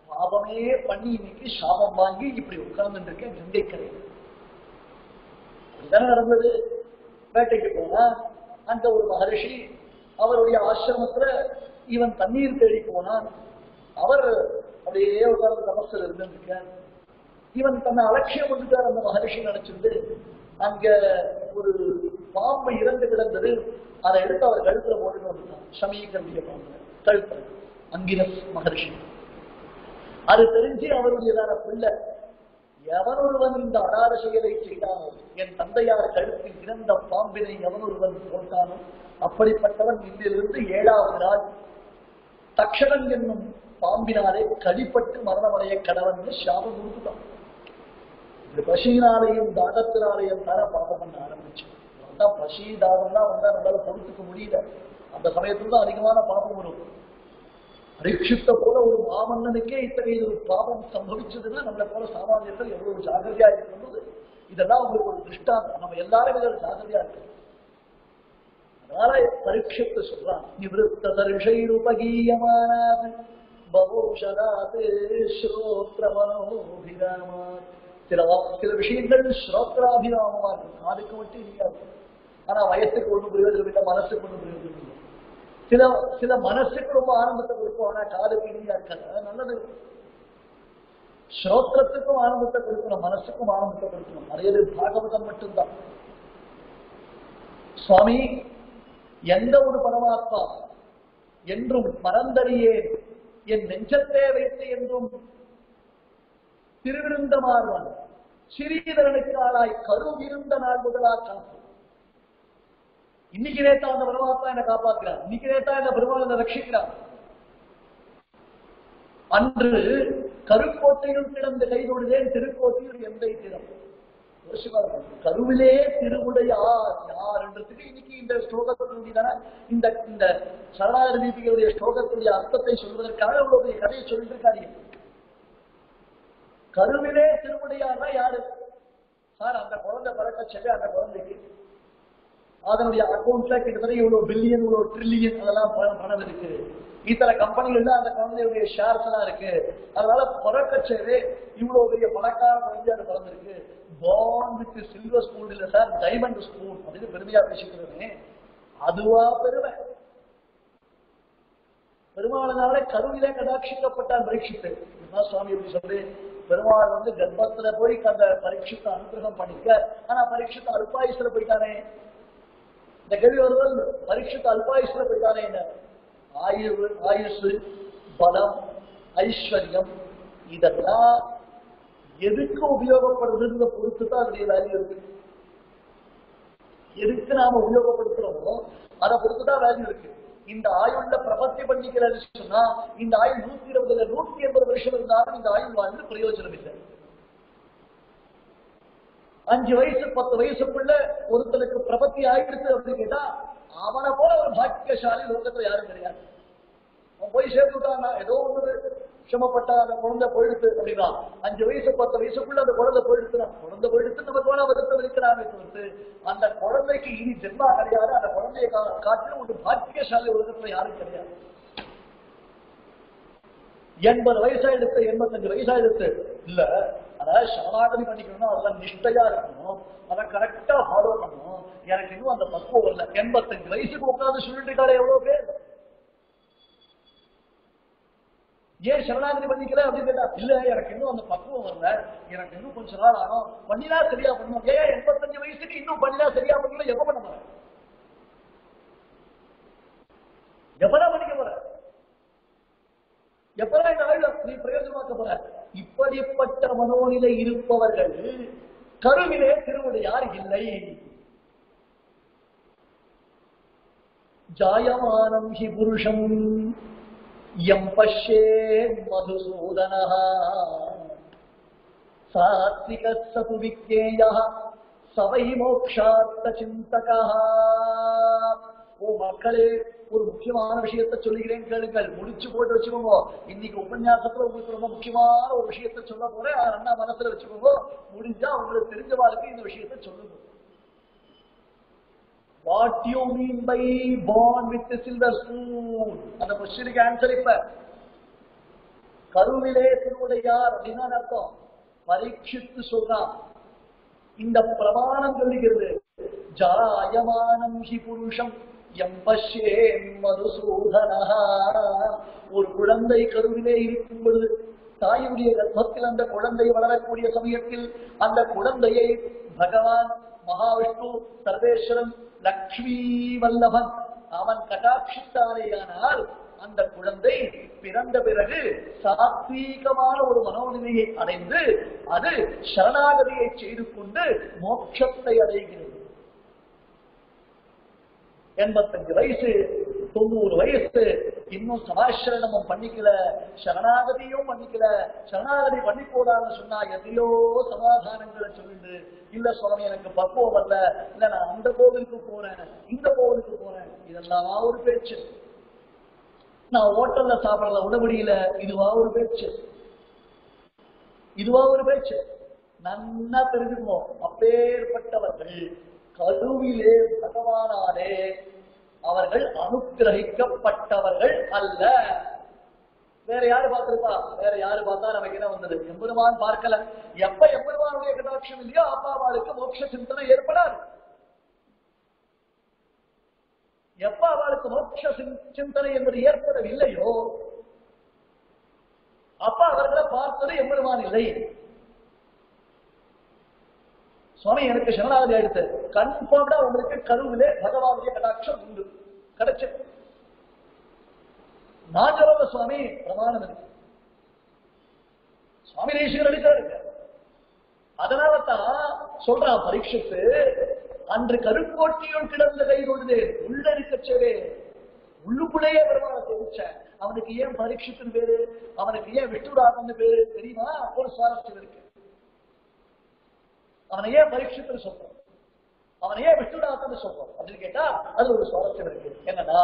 பாபமே பண்ணி இன்னைக்கு சாபம் வாங்கி இப்படி உட்கார்ந்து இருக்கேன் கங்கைக்கரை. இதுதானே நடந்தது. வேட்டைக்கு போனா அந்த ஒரு மகரிஷி அவருடைய ஆசிரமத்துல இவன் தண்ணீர் தேடி போனான். அவர் அப்படியே உட்கார்ந்து தபஸ்ல இருந்திருக்கார். இவன் தன்னை அலட்சியம் பண்ணிட்டார். அந்த மகரிஷி நினைச்சிருந்து அங்க ஒரு பாம்பு இறந்து கிடந்தது. அதை எடுத்து அவர் கழுத்துல போட்டுட்டு வந்துட்டான். சமீகரண்டிய பாம்பு கழுத்துல அங்கிரஸ் மகரிஷி. அது தெரிஞ்சு அவருடையதான பிள்ளை, எவனொருவன் இந்த அடாத செயலை செய்தானோ, என் தந்தையார் கழுத்தில் இறந்த பாம்பினை எவனொருவன் போட்டானோ அப்படிப்பட்டவன் இன்றிலிருந்து 7வது நாள் தக்ஷணன் என்னும் பாம்பினாலே கடிப்பட்டு மரணமடைய கடவன் சாபம் கொடுத்துட்டான். இந்த பசியினாலேயும் தாகத்தினாலேயும் தான பாபம் பண்ண ஆரம்பிச்சோம். பசி தாகம்லாம் வந்தா நம்மளால பொறுத்துக்க முடியல. அந்த சமயத்துல தான் அதிகமான பாபம் வரும். பரீட்சித்த போல ஒரு மாமன்னனுக்கே இத்தகைய ஒரு பாபம் சம்பவிச்சதுன்னா நம்மளை போல சாமானியர்கள் எவ்வளவு ஜாகிரதையா இருக்கிறது. இதெல்லாம் உங்களுக்கு ஒரு திருஷ்டாந்தம். நம்ம எல்லாரும் இதில் ஜாகிரதையா இருக்கு. அதனால பரீட்சித்து சொல்றான், நிவృத்ததரிஷைருபகீயமானாத் பவௌஷதாத் ஸ்ரோத்ரமனோபிராமாத். சில விஷயங்கள் ஸ்ரோத்ராபிராமமா இருக்கும், காதுக்கு மட்டும் இல்லையாது. ஆனா வயசுக்கு ஒண்ணு பிரயோஜனம் இல்லை, மனசுக்கு ஒண்ணு பிரயோஜனம் இல்லை. சில மனசுக்கு ரொம்ப ஆனந்தத்தை கொடுக்கும், ஆனா காதுக்கு இனியா இருக்காது. அது நல்லது. ஸ்ரோத்திரத்துக்கும் ஆனந்தத்தை கொடுக்கணும், மனசுக்கும் ஆனந்தத்தை கொடுக்கணும். நிறைய பாகவதம் மட்டும்தான். சுவாமி எந்த ஒரு பரமாத்மா என்றும் மறந்தறியே என் நெஞ்சத்தே வைத்து என்றும் திருவிருந்தமாறுவான் ஸ்ரீதரனுக்கு ஆளாய் கருவிருந்த நாள் முதலா காப்பு. இன்னைக்கு நேத்தா அந்த பரமாத்மா என்னை காப்பாற்றுகிறார். இன்னைக்கு நேத்தா இந்த பெருமாள் என்னை ரட்சிக்கிறார். அன்று கருக்கோட்டையில் கிடந்த கைதொடுதேன் திருக்கோட்டையில் எந்தை திறம். கருவிலே திருவுடையார் யார் என்றதுக்கு இன்னைக்கு இந்த ஸ்லோகத்தினுடைய இந்த சரணாகதி தீபிகளுடைய ஸ்லோகத்துடைய அர்த்தத்தை சொல்வதற்காக அவருடைய கதையை சொல்லிட்டு இருக்காரு. கருவிலே திருவுடையார்னா யாரு சார்? அந்த குழந்தை பிறக்க சொல்லி அந்த குழந்தைக்கு அதனுடைய அக்கௌண்ட்ல கிட்டத்தட்ட இவ்வளவு பில்லியன், இவ்வளவு ட்ரில்லியன் அதெல்லாம் பணம் இருக்கு. இத்தனை கம்பெனிகள்ல அந்த குழந்தையுடைய ஷேர்ஸ் எல்லாம் இருக்கு. அதனால பிறக்கச்சேவே இவ்வளவு பெரிய பணக்கார குழந்தை அது பிறந்திருக்கு. born with silver spoon இல்ல சார், டைமண்ட் ஸ்பூன் அப்படின்னு பெருமையா பேசிக்கிறோமே, அதுவா பெருமை? பெருமாளனால கருவிலே கடாட்சிக்கப்பட்டான் பரீட்சித்து. சுவாமி எப்படி சொல்லு, பெருமாள் வந்து கர்ப்பத்துல போய் அந்த பரீட்சித்தை அனுகிரகம் பண்ணிக்க. ஆனா பரீட்சித்த அல்பாயுசுல போயிட்டானே. இந்த கேள்வி வருவது, பரீட்சித்த அல்பாயுசுல போயிட்டானே. என்ன ஆயுசு, பலம், ஐஸ்வர்யம் இதெல்லாம் எதுக்கு உபயோகப்படுறதுன்னு பொறுத்துதான் அதனுடைய வேல்யூ இருக்கு. எதுக்கு நாம உபயோகப்படுத்துறோமோ அதை பொறுத்துதான் வேல்யூ இருக்கு. இந்த ஆயுள்ல பிரபத்தி பண்ணிக்கிறது சொன்னா இந்த ஆயுள் 120 180 வருஷம் இருந்தாலும் இந்த ஆயுள் வாழ்ந்து பிரயோஜனம் இல்லை. 5 வயசு 10 வயசுக்குள்ள ஒருத்தனுக்கு பிரபத்தி ஆயிடுச்சு அப்படின்னு கேட்டா அவனை போல ஒரு பாக்கியசாலி லோகத்துல யாரும் கிடையாது. அவன் போய் சேர்த்து விட்டான்னா ஏதோ ஒன்று சிரமப்பட்ட அந்த குழந்தை போயிடுத்து அப்படின்னா 5 வயசு 10 வயசுக்குள்ள அந்த குழந்தை போயிடுத்துறான். குழந்தை போயிடுத்து நம்ம போல வருத்தம் இருக்கிறாங்க தவிர்த்து அந்த குழந்தைக்கு இனி ஜென்மா கிடையாது. அந்த குழந்தைய காட்டிலும் ஒரு பாக்கியசாலி உலகத்துல யாரும் கிடையாது. 80 வயசாயிடுத்து 85 வயசாயிடுத்து இல்ல, அதாவது சரணாகதி பண்ணிக்கணும்னா அதெல்லாம் நிஷ்டையா இருக்கணும், அதை கரெக்டா ஃபாலோ பண்ணணும். எனக்கு இன்னும் அந்த பக்குவம் வரல. 85 வயசுக்கு உட்காந்து சொல்லிட்டு இருக்காரு எவ்வளவு பேர். ஏன் சரணாகதி பண்ணிக்கல அப்படின்னு கேட்டா இல்ல எனக்கு இன்னும் அந்த பக்குவம் வரல, எனக்கு இன்னும் கொஞ்ச நாள் ஆகும், பண்ணினா சரியா பண்ணணும். ஏன் 85 வயசுக்கு இன்னும் பண்ணினா சரியா பண்ணல? எப்ப பண்ண போற? எப்பதான் பண்ணிக்க போற? எப்பதான் இந்த ஆயுள நீ பிரயோஜனமாக்க போற? இப்படிப்பட்ட மனோநிலை இருப்பவர்கள் கருவிலே திருவுடையார் இல்லை. ஜாயமானம் ஹி புருஷம் யம் பஷ்யே மதுசூதனஹ சாத்விகः சது விக்ஞேயः சவை மோக்ஷார்த்த சிந்தகः. ஓ மக்களே, ஒரு முக்கியமான விஷயத்தை சொல்லுகிறேன் கேளுங்கள், முடிச்சு போட்டு வச்சுக்கோங்க. இன்னைக்கு உபன்யாசத்துல உங்களுக்கு ரொம்ப முக்கியமான ஒரு விஷயத்தை சொல்ல போறேன், அண்ணா மனசுல வச்சுக்கோங்க. முடிஞ்சா உங்களுக்கு தெரிஞ்சவாருக்கு இந்த விஷயத்தை சொல்லுங்க. What do you mean by born with the silver spoon? அந்த கொஸ்டினுக்கு ஆன்சர் இப்ப கருவிலே திருவுடையார் அப்படின்னா அர்த்தம். பரீட்சித்து சொல்றான். இந்த பிரமாணம் சொல்லுகிறது ஜாயமானம் ஹி புருஷம் யம் பஷ்யே மதுசூதனஹ. ஒரு குழந்தை கருவிலே இருக்கும் பொழுது தாயுடைய கர்ப்பத்தில் அந்த குழந்தை வளரக்கூடிய சமயத்தில் அந்த குழந்தையை பகவான் மகாவிஷ்ணு சர்வேஸ்வரன் லக்ஷ்மி வல்லபன் அவன் கடாட்சித்தானேயானால் அந்த குழந்தை பிறந்த பிறகு சாத்வீகமான ஒரு மனோநிலையை அடைந்து அது சரணாகதியை செய்து கொண்டு மோட்சத்தை அடைகிறது. 85 வயசு 90 வயசு இன்னும் சமாசிரணமும் பண்ணிக்கல, சரணாகதியும் பண்ணிக்கல. சரணாகதி பண்ணி போடான்னு சொன்னா எதையோ சமாதானங்களை சொல்லிட்டு இல்ல சுவாமி எனக்கு பக்குவம் வரல, இல்ல நான் அந்த கோவிலுக்கு போறேன் இந்த கோவிலுக்கு போறேன், இதெல்லாம் ஒரு பேச்சு. நான் ஹோட்டல்ல சாப்பிடல உடம்படியில, இதுவா ஒரு பேச்சு, இதுவா ஒரு பேச்சு. நன்னா தெரிஞ்சுக்கணும், அப்பேற்பட்டவர்கள் கருவிலே பகவானாலே அவர்கள் அனுக்கிரகிக்கப்பட்டவர்கள் அல்ல. வேற யாரு பார்த்திருப்பா? வேற யாரு பார்த்தா நமக்கு என்ன வந்தது? எம்பெருமான் பார்க்கல. எப்ப எம்பெருமானுடைய கடாட்சம் இல்லையோ அப்பாவாளுக்கு மோட்ச சிந்தனை ஏற்படாது. எப்ப அவளுக்கு மோட்ச சிந்தனை என்பது ஏற்படவில்லையோ அப்ப அவர்களை பார்த்தது எம்பெருமான் இல்லை. சுவாமி எனக்கு சரணாகதி ஆயிடுத்து, கன்ஃபார்ம்டா உங்களுக்கு கருவிலே பகவானுடைய கடாட்சம் உண்டு கிடைச்சு. நான் சொல்ல சுவாமி பிரமாணம் இருக்கு, சுவாமி தேசிகர் அளித்தாரு. அதனால தான் சொல்றான் பரீட்சித்து, அன்று கருக்கோட்டியுள் கிடந்த கை கொண்டு உள்ள இருக்கச்சவே உள்ளுக்குள்ளேயே பெருமானத்தை வச்சேன். அவனுக்கு ஏன் பரீட்சித்தின் பேரு, அவனுக்கு ஏன் விஷ்ணுராமன் பேரு தெரியுமா? ஒரு சுவாரஸ்யம் இருக்கு. அவனை ஏன் பரீட்சித்து சொல்றோம், அவனை ஏன் விஷ்ணுராமன் சொல்றோம் அப்படின்னு கேட்டா அது ஒரு சுவாரஸ்யம் இருக்கு. என்னன்னா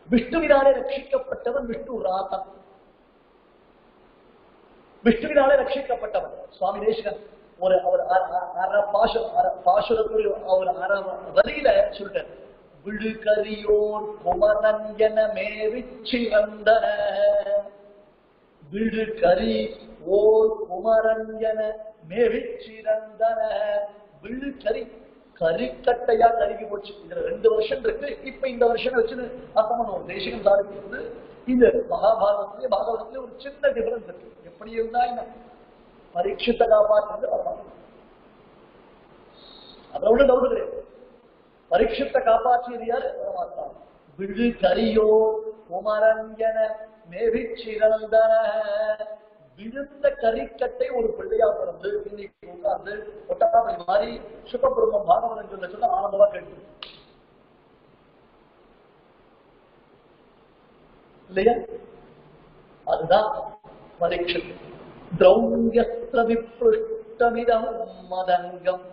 விஷ்ணுவினாலே ரட்சிக்கப்பட்டவன் விஷ்ணுராமன், விஷ்ணுவினாலே ரட்சிக்கப்பட்டவன் சுவாமி தேசிகன். ஒரு அவர் பாசுரத்தில் அவர் வரியில சொல்லிட்டார், விழுகரியோர் குமரன் என மேவிச்சிறந்தன, விழுகரி ஓர் குமரன் என மேவிச்சிறந்தன. விழுகரி கரிக்கட்டையா கருகி போச்சு. இதுல 2 வருஷம் இருக்கு. இப்ப இந்த வருஷம் வச்சுன்னு அர்த்தம் பண்ணுவோம். தேசிகன் சாதிக்கிறது இந்த மகாபாரதத்திலே பாகவதத்திலே ஒரு சின்ன டிஃபரன்ஸ் இருக்கு. எப்படி இருந்தா என்ன பரீட்சித்த காப்பாற்று வரலாம், அதுல ஒண்ணு டவுட் கிடையாது. பரீட்சித்த காப்பாற்றியது யாரு? பரமாத்மா. விழு கரியோ குமரன் என மேவிச்சிறந்தன. விழுந்த கரிக்கட்டை ஒரு பிள்ளையா பிறந்து இன்னைக்கு உட்கார்ந்து ஒட்டாமலை மாறி சுகபிரம்மம் பாகவதன் சொல்ல ஆனந்தமா கேட்டு இல்லையா? அதுதான் பரீட்சை. திரௌயஸ்திர விப்ருஷ்டமிதம் மதங்கம்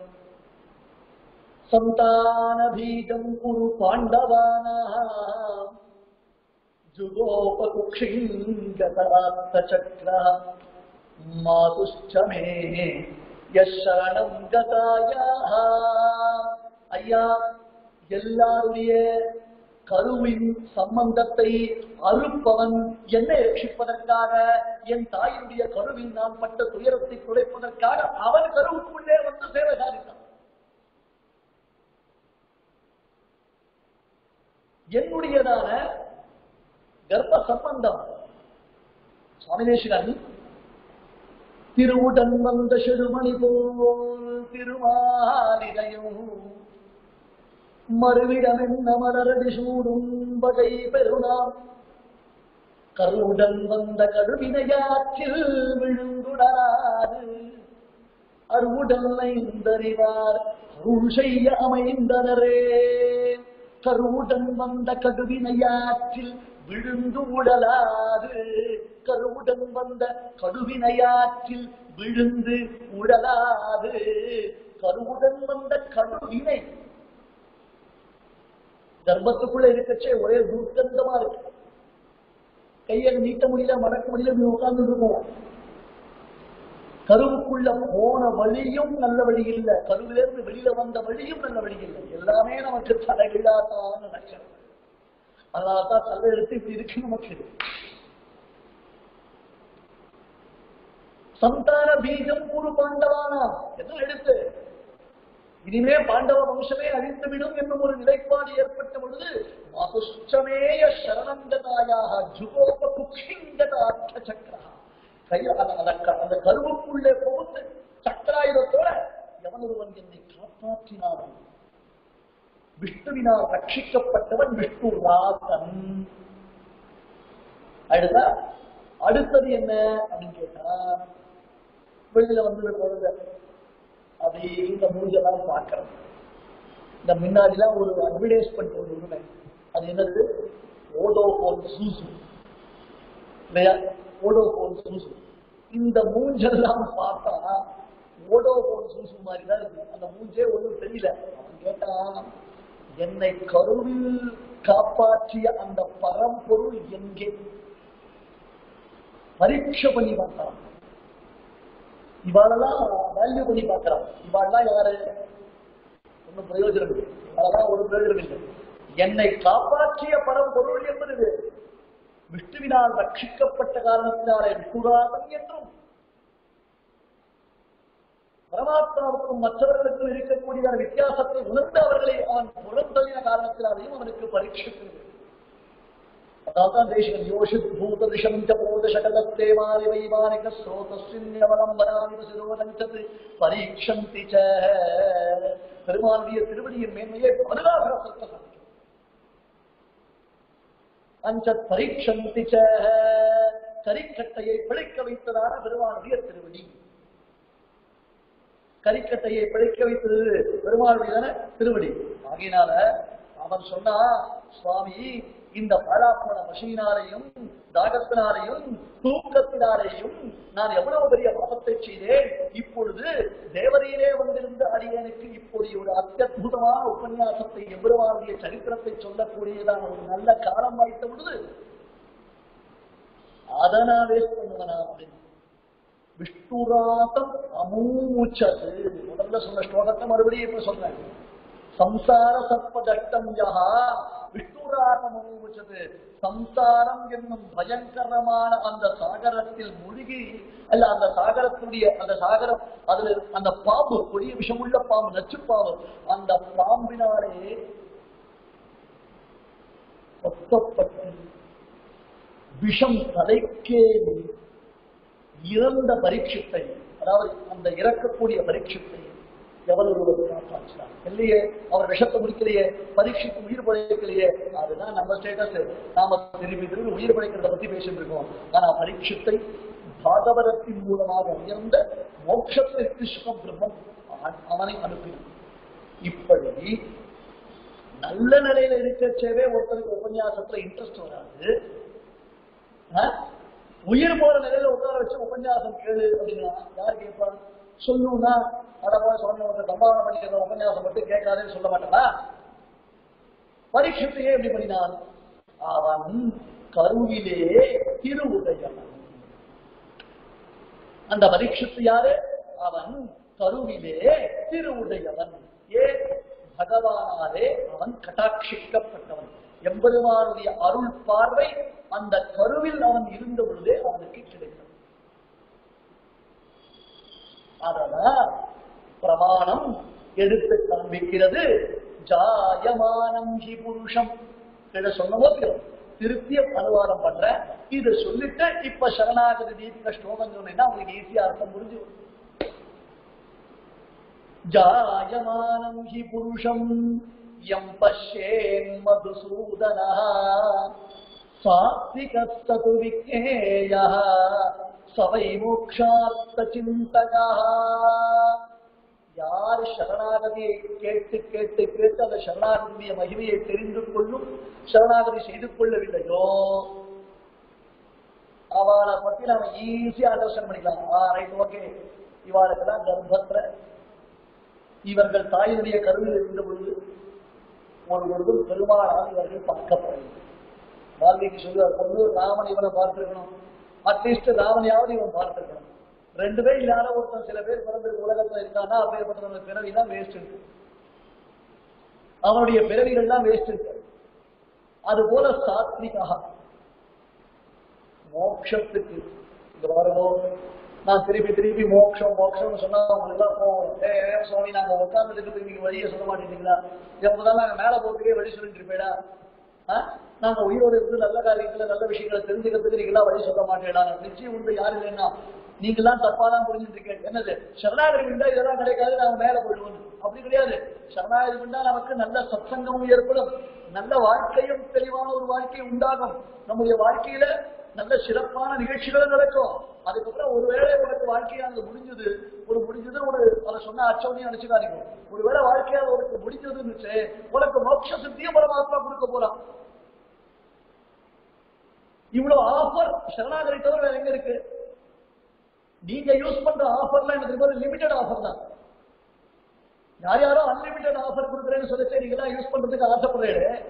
சந்தான பீஜம் குரு பாண்டவானாம் ஜுகோபகுக்ஷிங்கதரார்த்தசக்ரா மாதுஷ்சமே யசரணம் கதாயாஹ. ஐயா, எல்லாருடைய கருவின் சம்பந்தத்தை அறுப்பவன் என்னை ரட்சிப்பதற்காக, என் தாயினுடைய கருவில் நான் பட்ட துயரத்தை குறைப்பதற்காக அவன் கருவுக்குள்ளே வந்து சேவை சாதித்தான். என்னுடையதான கர்ப்ப சம்பந்தம் சுவாமி தேசிகன் திருவுடன் வந்த செடுமணி போல் திருமாலிரையும் மறுவிடமென்ன மலரடி சூடும் வகை பெருநாம் கருவுடன் வந்த கருவினையாற்றில் விழுந்துடராது அருவுடன் ஐந்தறிவார் அருள் செய்ய அமைந்தனரே. கருவுடன் வந்த கடுவினையாற்றில் விழுந்து உடலாது, கருவுடன் வந்த கடுவினையாற்றில் விழுந்து உடலாது. கருவுடன் வந்த கடுவினை கர்ப்பத்துக்குள்ள இருக்கச்சே ஒரே துர்க்கந்தமா இருக்கு. கையை நீட்ட முடியல, மடக்க முடியல, உட்கார்ந்து இருக்கும். கருவுக்குள்ள போன வழியும் நல்ல வழி இல்லை, கருவிலிருந்து வெளியில வந்த வழியும் நல்ல வழி இல்லை. எல்லாமே நமக்கு தலைகீழாத்தான் நடக்கிறது. அதனால்தான் தலை எடுத்து இப்படி இருக்கு நமக்கு. சந்தான பீஜம் குரு பாண்டவானா எதுவும் எடுத்து இனிமே பாண்டவ வம்சமே அழிந்துவிடும் என்னும் ஒரு நிலைப்பாடு ஏற்பட்ட பொழுது மாதுஷ்டமேய சரணங்கதாயாக ஜுகோப குக்ஷிங்கதார்த்த சக்கரா அந்த கருவுக்குள்ளே போட்டு சக்கராயுதத்தோட எவன் ஒருவன் என்னை காப்பாற்றினான், விஷ்ணுவினால் ரட்சிக்கப்பட்டவன் விஷ்ணு ராசன். அடுத்தது என்ன அப்படின்னு கேட்டா, வெளியில வந்து அப்படி இந்த மூஞ்செல்லாம் பார்க்கறது. இந்த முன்னாடிலாம் ஒரு அட்வர்டைஸ்மெண்ட் ஒரு உண்மை, அது என்னது, ஓடோஃபோன் சூசு இல்லையா? ஓடோஃபோன் சூசு. இந்த மூஞ்செல்லாம் பார்த்தா ஓடோஃபோன் சூசு மாதிரிதான் இருக்கு. அந்த மூஞ்சே ஒன்றும் தெரியல. அவன் கேட்டான், என்னை கருவில் காப்பாற்றிய அந்த பரம்பொருள் எங்கே? பரீட்சை பண்ணி பார்த்தான். இவாளெல்லாம் வேல்யூ பண்ணி பார்க்கிறான். இவாளெல்லாம் யாரு? ஒன்னும் பிரயோஜனம் இல்லை. இவாளெல்லாம் ஒரு பிரயோஜனம் இல்லை. என்னை காப்பாற்றிய பரம்பொருள் என்பது விஷ்ணுவினால் ரட்சிக்கப்பட்ட காரணத்தினாலே விஷ்ணுராசன் என்றும், பரமாத்மாவுக்கும் மற்றவர்களுக்கும் இருக்கக்கூடிய வித்தியாசத்தை உணர்ந்து அவர்களை அவன் புறந்தள்ளின காரணத்தினாலேயும் அவனுக்கு பரீட்சிக்கிறது. அதான் தேசிகன் யோஷித் பூத திஷந்த போத சகதத்தே மாறி வைமானிக ஸ்ரோதஸ்வின்யவலம்பராவிசிரோதஞ்சது பரீட்சந்தி ச. பெருமானுடைய திருவடியின் மேன்மையை பருகாசத்தை அஞ்சத் பரீட்சந்தி ச. கரிக்கட்டையை பிழைக்க வைத்ததான பெருமானுடைய திருவடி. கரிக்கட்டையை பிழைக்க வைத்தது பெருமாளுடைய திருவடி. ஆகினால அவன் சொன்னா, சுவாமி, இந்த பாழாப்போன பசியினாலேயும் தாகத்தினாலேயும் தூக்கத்தினாலேயும் நான் எவ்வளவு பெரிய பாவத்தை செய்தேன். இப்பொழுது தேவதையிலே வந்திருந்த அடியனுக்கு இப்படி ஒரு அத்தியுதமான உபன்யாசத்தை, எவ்வளவாருடைய சரித்திரத்தை சொல்லக்கூடியதான ஒரு நல்ல காலம் வாய்த்த பொழுது அதை நான் வேஸ்ட் பண்ணுவனா அப்படின்னு. விஷ்ணுராசம் அமூச்சது முதல்ல சொன்ன ஸ்லோகத்தை மறுபடியும் இப்ப சொல்றேன். சம்சார சர்ப்பதட்டம் யஹா விஷ்ணுராசம் அமூச்சது. சம்சாரம் என்னும் பயங்கரமான அந்த சாகரத்தில் மூழ்கி, அல்ல அந்த சாகரத்துடைய அந்த சாகரம், அதுல அந்த பாம்பு, கொடிய விஷமுள்ள பாம்பு, நச்சுப்பாம்பு, அந்த பாம்பினாலே கொத்தப்பட்டு விஷம் தலைக்கே இறந்த பரீட்சத்தை, அதாவது அந்த இறக்கக்கூடிய பரீட்சத்தை எவன் ஒருவர் காப்பாற்றினார் இல்லையே? அவர் விஷத்தை முடிக்கலையே, பரீட்சித்து உயிர் பழைக்கலையே. அதுதான் நம்ம ஸ்டேட்டஸ். நாம திரும்பி திரும்பி உயிர் பழைக்கிறத பத்தி பேசிட்டு இருக்கோம். ஆனா பரீட்சத்தை பாகவதத்தின் மூலமாக உயர்ந்த மோட்சத்திற்கு சுகம் பிரம்மம் அவனை அனுப்பினான். இப்படி நல்ல நிலையில இருக்கச்சேவே ஒருத்தருக்கு உபன்யாசத்துல இன்ட்ரெஸ்ட் வராது. உயிர் போற நிலையில உட்கார வச்சு உபன்யாசம் கேளு அப்படின்னா யாரு கேட்பா? சொல்லுன்னா அடப்பா சுவாமி ஒருத்தர் சம்பாவனை பண்ணிக்கிற உபன்யாசம் மட்டும் கேட்காதேன்னு சொல்ல மாட்டானா? பரீட்சித்தையே எப்படி பண்ணினான்? அவன் கருவிலே திருவுடையவன். அந்த பரீட்சித்து யாரு? அவன் கருவிலே திருவுடையவன். ஏன்? பகவானாலே அவன் கட்டாட்சிக்கப்பட்டவன். எம்பெருமானுடைய அருள் பார்வை அந்த கருவில் அவன் இருந்த பொழுதே அவனுக்கு கிடைத்தது. அதனால் பிரமாணம் எடுத்து காண்பிக்கிறது. ஜாயமானம் ஹி புருஷம் இதை சொன்னமோ திருப்பிய அனுவாதம் பண்ற. இதை சொல்லிட்டு இப்ப சரணாகதி தீபிக ஸ்லோகம் சொன்னா உங்களுக்கு ஈஸியா அர்த்தம் புரிஞ்சு. ஜாயமானம் ஹி புருஷம் யம் பஷ்யேன் மதுசூதனः சாத்விகஸ்தது விக்னேயः சவை மோக்ஷார்த்த சிந்தகः. யார் சரணாகதியை கேட்டு கேட்டு கேட்டு அந்த சரணாகதிய மகிமையை தெரிந்து கொள்ளும், சரணாகதி செய்து கொள்ளவில்லையோ அவளை பத்தி நாம ஈஸியா அண்டர்ஸ்டாண்ட் பண்ணிக்கலாம். ரைட், ஓகே, இவாளுக்கெல்லாம் கர்ப்பத்துல இவர்கள் தாயினுடைய கருவில் இருந்த பொழுது ஒருவருக்கும் பெருமாளால் இவர்கள் பார்க்கப்படவில்லை. வால்மீகி சொல்லுவார், பொண்ணு ராமன் இவனை பார்த்திருக்கணும், அட்லீஸ்ட் ராமனையாவது இவன் பார்த்திருக்கணும். ரெண்டு பேர் இல்லாத ஒருத்தன் சில பேர் பிறந்த உலகத்துல இருக்கான்னா அப்பேற்பட்ட பிறவிதான் வேஸ்ட் இருக்கு, அவனுடைய பிறவிகள்லாம் வேஸ்ட் இருக்கு. அது போல சாத்விகா மோட்சத்துக்கு இந்த வருவோம். நான் திருப்பி திருப்பி மோட்சம் மோட்சம்னு சொன்னா அவங்களுக்கு எல்லாம் போவோம். சுவாமி நாங்க உட்கார்ந்துட்டு நீங்க வழியை சொல்ல மாட்டேங்கிறீங்களா? எப்போதான் நாங்க மேல போகிறே வழி சொல்லிட்டு இருப்பேடா? நாங்க உயிரோடு இருந்து நல்ல காரியத்துல நல்ல விஷயங்களை தெரிஞ்சுக்கிறதுக்கு நீங்களாம் வழி சொல்ல மாட்டேடா? நிச்சயம் உண்டு. யாரு இல்லைன்னா நீங்களாம் தப்பாதான் புரிஞ்சுட்டு இருக்கேன். என்னது சரணாகதி விண்டா இதெல்லாம் கிடைக்காது, நாங்க மேல போயிடுவோம். அப்படி கிடையாது. சரணாகதி விண்டா நமக்கு நல்ல சத்சங்கமும் ஏற்படும், நல்ல வாழ்க்கையும் தெளிவான ஒரு வாழ்க்கை உண்டாகும். நம்முடைய வாழ்க்கையில நல்ல சிறப்பான நிகழ்ச்சிகளும் நடக்கும். அதுக்கப்புறம் ஒருவேளை உனக்கு வாழ்க்கையானது முடிஞ்சது ஒரு அதை சொன்ன அச்சவனையும் நினைச்சுக்காதீங்க. ஒருவேளை வாழ்க்கையால் உனக்கு முடிஞ்சதுன்னு உனக்கு மோட்ச சித்தியும் பரமாத்மா கொடுக்க போறான். இவ்வளவு ஆஃபர் சரணாகதி தவிர வேற எங்க இருக்கு? நீங்க யூஸ் பண்ற ஆஃபர்லாம் எனக்கு லிமிடெட் ஆஃபர் தான். யாரோ அன்லிமிடெட் ஆஃபர் கொடுக்குறேன்னு சொல்லிச்சு நீங்க யூஸ் பண்றதுக்கு ஆசைப்படுறேன்.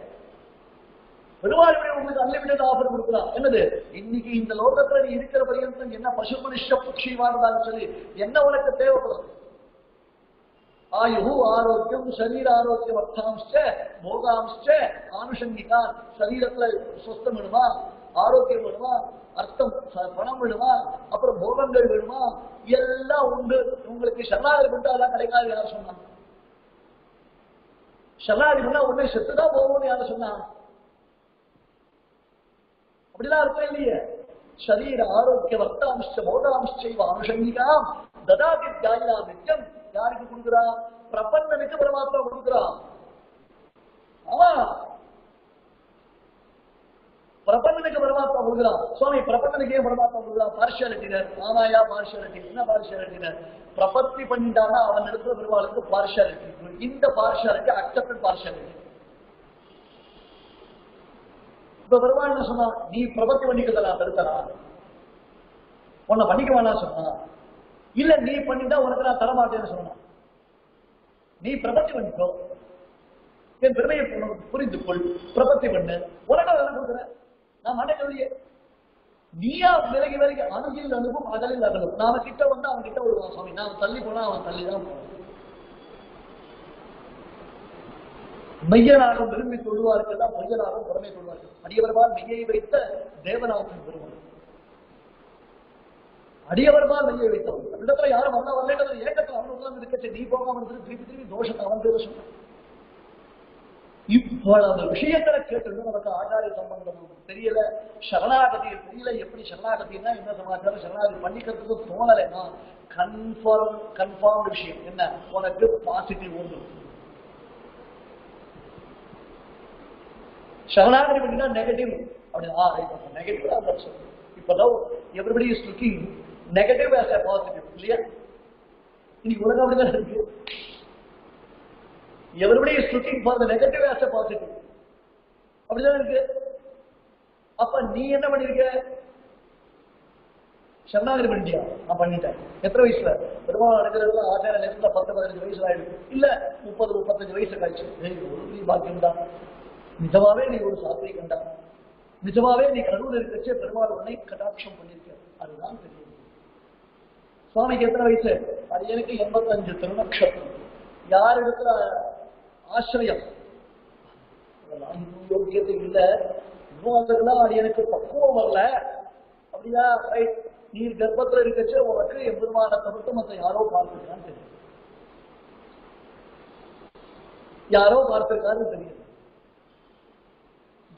பெருமாளுடைய உங்களுக்கு அன்லிமிடெட் ஆஃபர் கொடுக்கலாம். என்னது? இன்னைக்கு இந்த லோகத்துல நீ இருக்கிற பரியந்தம் என்ன பசு மனுஷ பட்சிவானதான்னு சொல்லி என்ன உனக்கு தேவைப்படும்? ஆயு ஆரோக்கியம், சரீர ஆரோக்கியம், அர்த்தாம்ச போகாம்ச ஆனுஷங்கிகான். சரீரத்துல சொஸ்தம் வேணுமா, ஆரோக்கியம் வேணுமா, அர்த்தம் பணம் வேணுமா, அப்புறம் போகங்கள் வேணுமா, எல்லாம் உண்டு. உங்களுக்கு சரணாகதி பண்ணா எல்லாம் கிடைக்காது யார் சொன்னா? சரணாகதி பண்ணா உடனே செத்துதான் போகும்னு யாரு சொன்னா? அப்படிலாம் அர்த்தம் இல்லையே. சரீர ஆரோக்கிய வர்த்தாம்ச போகாம்சைவ அனுஷங்கிகாம் ததாதி தியாயினா நித்தியம். யாருக்கு கொடுக்குறா? பிரபன்னனுக்கு பரமாத்மா கொடுக்குறான். ஆமா, பிரபன்னனுக்கு பரமாத்மா கொடுக்குறான். சுவாமி பிரபன்னனுக்கு ஏன் பரமாத்மா கொடுக்குறான்? பார்ஷியாலிட்டினர். ஆமாயா பார்ஷியாலிட்டி. என்ன பார்ஷியாலிட்டினர்? பிரபத்தி பண்ணிட்டானா அவன் இடத்துல பெருமாளுக்கு பார்ஷியாலிட்டி. இந்த பார்ஷியாலிட்டி அக்செப்டட் பார்ஷியாலிட்டி. இப்ப பெருமாள் என்ன சொன்னா? நீ பிரபத்தி பண்ணிக்கிறத நான் தடுத்தனா? உன்னை பண்ணிக்க வேணாம் சொன்னா? இல்ல நீ பண்ணிட்டா உனக்கு நான் தரமாட்டேன்னு சொன்னா? நீ பிரபத்தி பண்ணிக்கோ, என் பெருமையை புரிந்து கொள், பிரபத்தி பண்ணு, உனக்கு வேலை கொடுக்குறேன், நான் மாட்டேன். நீயா விலகி விலகி அணுகில் அனுப்பும் அகலில் அகலும். நாம கிட்ட வந்து அவன் கிட்ட வருவான். சுவாமி நான் தள்ளி போனா அவன் தள்ளிதான் போவான். மெய்யனாகும் விரும்பி கொள்வார்கள் தான் பொய்யனாகும் புறமே கொள்வார்கள். அடியவர்பால் மெய்யை வைத்த தேவனாகும் பெருமாள். அடியவர்பால் மெய்யை வைத்தவன். அந்த இடத்துல யாரும் வந்தா வரல ஏக்கத்தில் அவன் உட்கார்ந்து இருக்க நீ போகாம திருப்பி திருப்பி தோஷத்தை அவன் பேர சொன்ன. இவ்வளவு விஷயங்களை கேட்டு நமக்கு ஆச்சாரிய சம்பந்தம் தெரியல, சரணாகதி தெரியல. எப்படி சரணாகதினா என்ன சமாச்சாரம்? சரணாகதி பண்ணிக்கிறதுக்கு தோணலைன்னா கன்ஃபார்ம் விஷயம் என்ன? உனக்கு பாசிட்டிவ் ஒன்று. சரணாகதி பண்ணினா நெகட்டிவ் அப்படின்னா நெகட்டிவ். இப்பதான் everybody is looking negative as a positive இல்லையா? இன்னைக்கு உலகம் அப்படிதான் இருக்கு. Everybody is looking for the negative as a positive அப்படிதான் இருக்கு. அப்ப நீ என்ன பண்ணிருக்க? சரணாகதி பண்ணிட்டியா? நான் பண்ணிட்டேன். எத்தனை வயசுல? பெருமாள் நடக்கிறது ஆச்சார நேரத்துல 10-15 வயசுல ஆயிடுது, இல்ல 30-35 வயசு காய்ச்சி. ஒரு பாக்கியம் தான். நிஜமாவே நீ ஒரு சாத்திரை கண்டா, நிஜமாவே நீ கடவுள் இருக்கச்சே பெருமாள் உன்னை கடாட்சம் பண்ணிருக்க, அதுதான் தெரியும். சுவாமிக்கு எத்தனை வயசு? அது எனக்கு 85 திருநக்ஷத்திரம். யார் இடத்துல ஆசிரியம்? யோக்கியத்தை இல்லை, இன்னும் அது எனக்கு பக்குவம் வரல. அப்படியா? ரைட். நீர் கர்ப்பத்துல இருக்கச்சே உனக்கு எம்பெருமான தவிர்த்து மற்ற யாரோ பார்த்திருக்கான்னு தெரியும், யாரோ பார்த்திருக்கான்னு தெரியும்.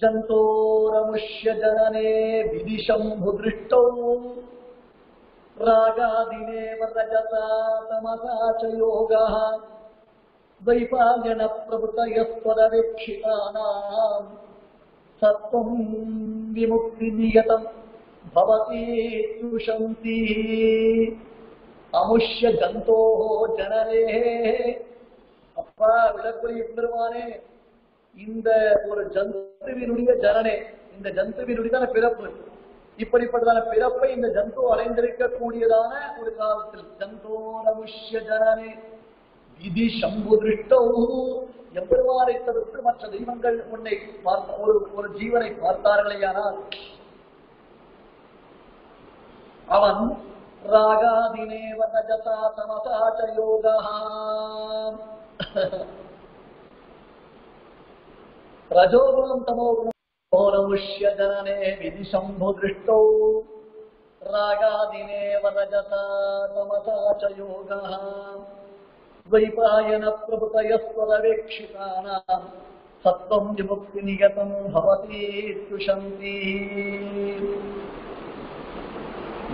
ஜந்தோரமுஷ்ய ஜனனே விதிஷம்பு திருஷ்டோ ராகாதினே வரஜதா தமசா ச யோகः வைபாயன பிரபுதயஸ்வரவேக்ஷிதானாம் சத்வம் விமுக்தி நியதம் பவதி துஷந்தி அமுஷ்ய ஜந்தோ ஜனரே. அப்பா விளக்குரிய பெருமானே, இந்த ஒரு ஜந்துவினுடைய ஜனனே, இந்த ஜந்துவினுடைய பிறப்பு, இப்படிப்பட்டதான பிறப்பை இந்த ஜந்து அடைந்திருக்க கூடியதான ஒரு காலத்தில் ஜந்தோ அமுஷ்ய ஜனனே விதி சம்பு திருஷ்டோ, எம்பெருமானை தவிர்த்து மற்ற தெய்வங்கள் உன்னை பார்த்த ஒரு ஜீவனை பார்த்தார்களேயானால் அவன் ராகாதினேவ நஜதா தமசா ச யோகः ரஜோகுணம் தமோகுணம் நமுஷ்ய ஜனனே விதி சம்பு திருஷ்டோ ராகாதினேவ நஜதா தமசா ச யோகः வைபாயன பிரபுதயஸ்வரவேக்ஷிதானாம் சத்வம் விமுக்தி நியதம் பவதி துஷந்தி.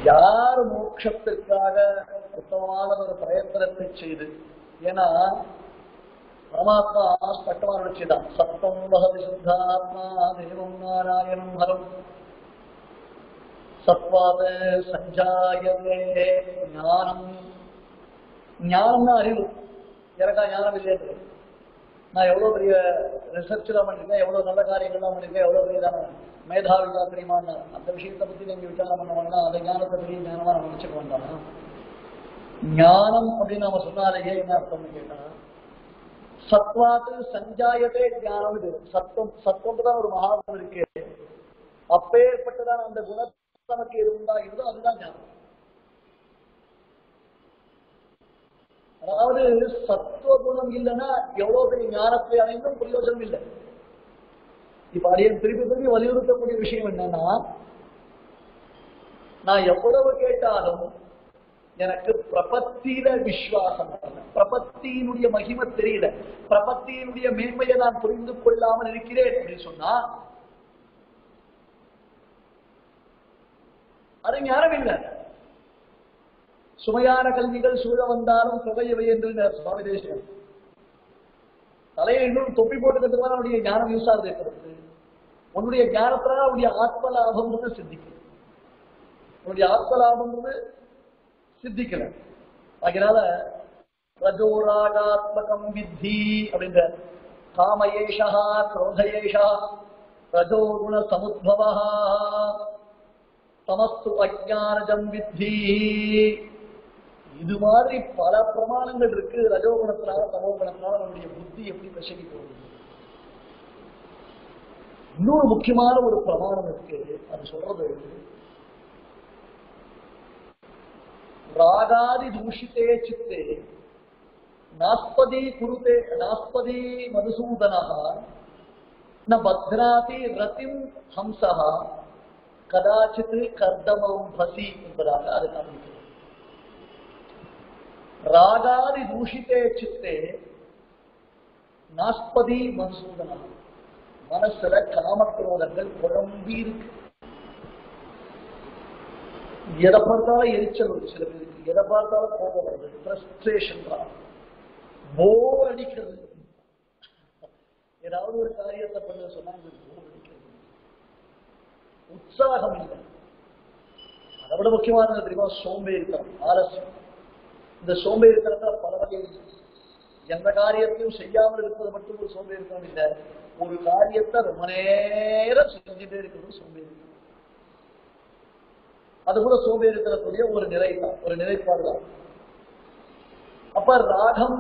யார் மோட்சத்திற்காக உத்தமமான ஒரு பிரயத்தனத்தை செய்து, ஏன்னா பரமாத்மா ஸ்பஷ்டமான செய்தான், சத்வம் பகதி சுத்தாத்மா தேவம் நாராயணம் ஹரம் சத்வாத சஞ்சாயதே ஞானம். ஞானம்னா அறிவு, எனக்கா ஞானம் இல்லையே. நான் எவ்வளவு பெரிய ரிசர்ச் எல்லாம் பண்ணிருக்கேன், எவ்வளவு நல்ல காரியங்கள்லாம் பண்ணிருக்கேன், எவ்வளவு பெரியதான மேதாவிதா தெரியுமான்னு அந்த விஷயத்தை பத்தி நீங்க விசாரம் பண்ண அந்த ஞானத்தை பெரிய ஞானமா நம்ம நினைச்சுக்க வேண்டாம். ஞானம் அப்படின்னு நம்ம சொன்னாலேயே என்ன அர்த்தம்னு கேட்டா, சத்வாத்து சஞ்சாயத்தே ஞானம். இது சத்துவம், சத்துவம் ஒரு மகாபலம் இருக்கு, அப்பேற்பட்டதான் அந்த குணத்தை நமக்கு இருந்தா இருந்தோ அதுதான் ஞானம். அதாவது சத்துவ குணம் இல்லைன்னா எவ்வளவு பெரிய ஞானத்தை அடைந்தும் பிரயோஜனம் இல்லை. இப்ப அடியன் திருப்பி வலியுறுத்தக்கூடிய விஷயம் என்னன்னா, நான் எவ்வளவு கேட்டாலும் எனக்கு பிரபத்தியில விசுவாசம், பிரபத்தியினுடைய மகிமை தெரியல, பிரபத்தியினுடைய மேன்மையை நான் புரிந்து கொள்ளாமல் இருக்கிறேன் அப்படின்னு சொன்னா அது ஞானம் இல்லை. சுமையான கல்விகள் சூழ வந்தாலும் சுவையவை என்று சுவாமி தேசிகன் தலையை இன்னும் தொப்பி போட்டுக்கிறதுக்கு அவனுடைய ஞானம் யூஸ் ஆகுது இருக்கிறது. உன்னுடைய ஞானத்தினால அவனுடைய ஆத்ம லாபம் சித்திக்கல, உன்னுடைய ஆத்ம லாபம் சித்திக்கல. அதனால ரஜோராகாத்மகம் வித்தி அப்படின்ற காமயேஷா குரோதயேஷா ரஜோகுண சமுத்பவா தமஸ்து அஜ்ஞானஜம் வித்தி. இது மாதிரி பல பிரமாணங்கள் இருக்கு. ரஜோகுணத்தினால தமோகுணத்தினால நம்முடைய புத்தி எப்படி பிரசகி போகுது. இன்னொரு முக்கியமான ஒரு பிரமாணம் இருக்கு, அது சொல்றது ராகாதி தூஷித்தே சித்தே நாஸ்பதி குருதே நாஸ்பதி மதுசூதனா ந பத்ராதி ரதிம் ஹம்சா கதாச்சித் கர்தமம் பசி என்பதாக அது காண்பிக்கிறது. ராகாதி தூஷித்தே சித்தே நாஸ்பதி மதுசூதனா, மனசுல காமக்ரோதங்கள் குழம்பி இருக்கு. எதை பார்த்தாலும் எரிச்சல் ஒரு சில பேருக்கு, எதை பார்த்தாலும் கோபம் வருது, ஃப்ரஸ்ட்ரேஷன் தான், போர் அடிக்கிறது. ஏதாவது ஒரு காரியத்தை பண்ண சொன்னா போர் அடிக்கிறது, உற்சாகம் இல்லை. அதை விட முக்கியமானது தெரியுமா, சோம்பேறித்தனம், ஆலசியம். இந்த சோம்பேறித்தனத்தை பல வகை இருக்கு. எந்த காரியத்தையும் செய்யாமல் இருப்பது மட்டும் ஒரு சோம்பேறித்தனம் இல்லை, ஒரு காரியத்தை ரொம்ப நேரம் செஞ்சுட்டே இருக்கிறது சோம்பேறித்தனம். அது கூட சோம்பேறித்தனத்துடைய ஒரு நிலை தான், ஒரு நிலைப்பாடுதான். அப்ப ராகம்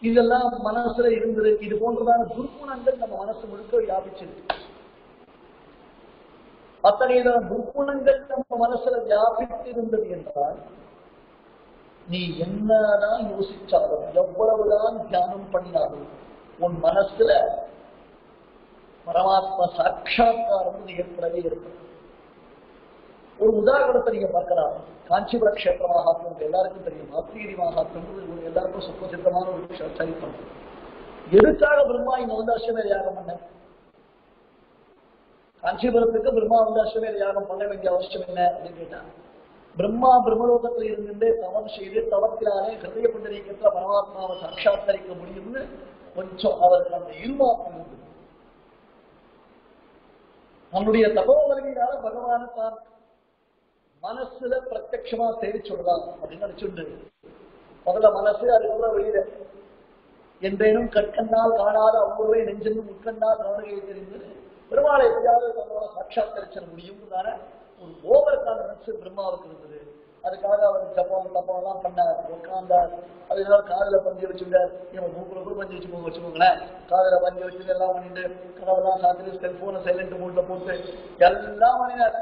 இதெல்லாம் மனசுல இருந்தது. இது போன்றதான துர்குணங்கள் நம்ம மனசு முழுக்க வியாபிச்சிருக்கு. அத்தகைய துர்குணங்கள் நம்ம மனசுல வியாபித்து இருந்தது என்றால் நீ என்னதான் யோசிச்சாலும் எவ்வளவுதான் தியானம் பண்ணினாலும் உன் மனசுல பரமாத்மா சாட்சாத்காரம் ஏற்படவே இருக்கும். ஒரு உதாரணத்தை நீங்க பார்க்கலாம். காஞ்சிபுர கஷேத்திர மகாத்மம் எல்லாருக்கும் தெரியும். அத்திகிரி மகாத்மம் எல்லாருக்கும் சுப்பிரசித்தமான ஒரு சரித்திரம். எதுக்காக பிரம்மா இங்க வந்து அஸ்வமேத யாகம் பண்ண? காஞ்சிபுரத்துக்கு பிரம்மா வந்து அஸ்வமேத யாகம் பண்ண வேண்டிய அவசியம் என்ன அப்படின்னு கேட்டா, பிரம்மா பிரம்மலோகத்தில் இருந்துட்டு தவம் செய்து தவத்தினாலே ஹிருதய புண்டரீகத்துல பரமாத்மாவை சாட்சாத்தரிக்க முடியும்னு கொஞ்சம் அவருக்கு அந்த இருமாப்பு இருந்தது. நம்முடைய தபோவலியினால பகவான தான் மனசுல பிரத்யட்சமா தேடி சொல்லலாம் அப்படின்னு நினைச்சுண்டு முதல்ல மனசு, அதுக்கப்புறம் வெளியில என்றேனும் கற்கண்ணால் காணாத அவ்வளவே நெஞ்சென்னும் உட்கண்ணால் காணுகையை தெரிந்து பெருமாளை எப்படியாவது தன்னோட சாட்சாத்தரிச்சிட முடியும்னு ஒரு ஓவர் கான்பிடன்ஸ் பிரம்மாவுக்கு இருந்தது. அதுக்காக அவர் ஜப்பம் தப்பம் எல்லாம் பண்ணார், உட்கார்ந்தார். அதனால காதல பஞ்சு வச்சுட்டார். இவன் மூக்குல பஞ்சு வச்சுக்கோங்களேன். காதல பஞ்சு வச்சு எல்லாம் பண்ணிட்டு கதவெல்லாம் சாத்திட்டு செல்போனை சைலண்ட் மூட்ல போட்டு எல்லாம் பண்ணினார்.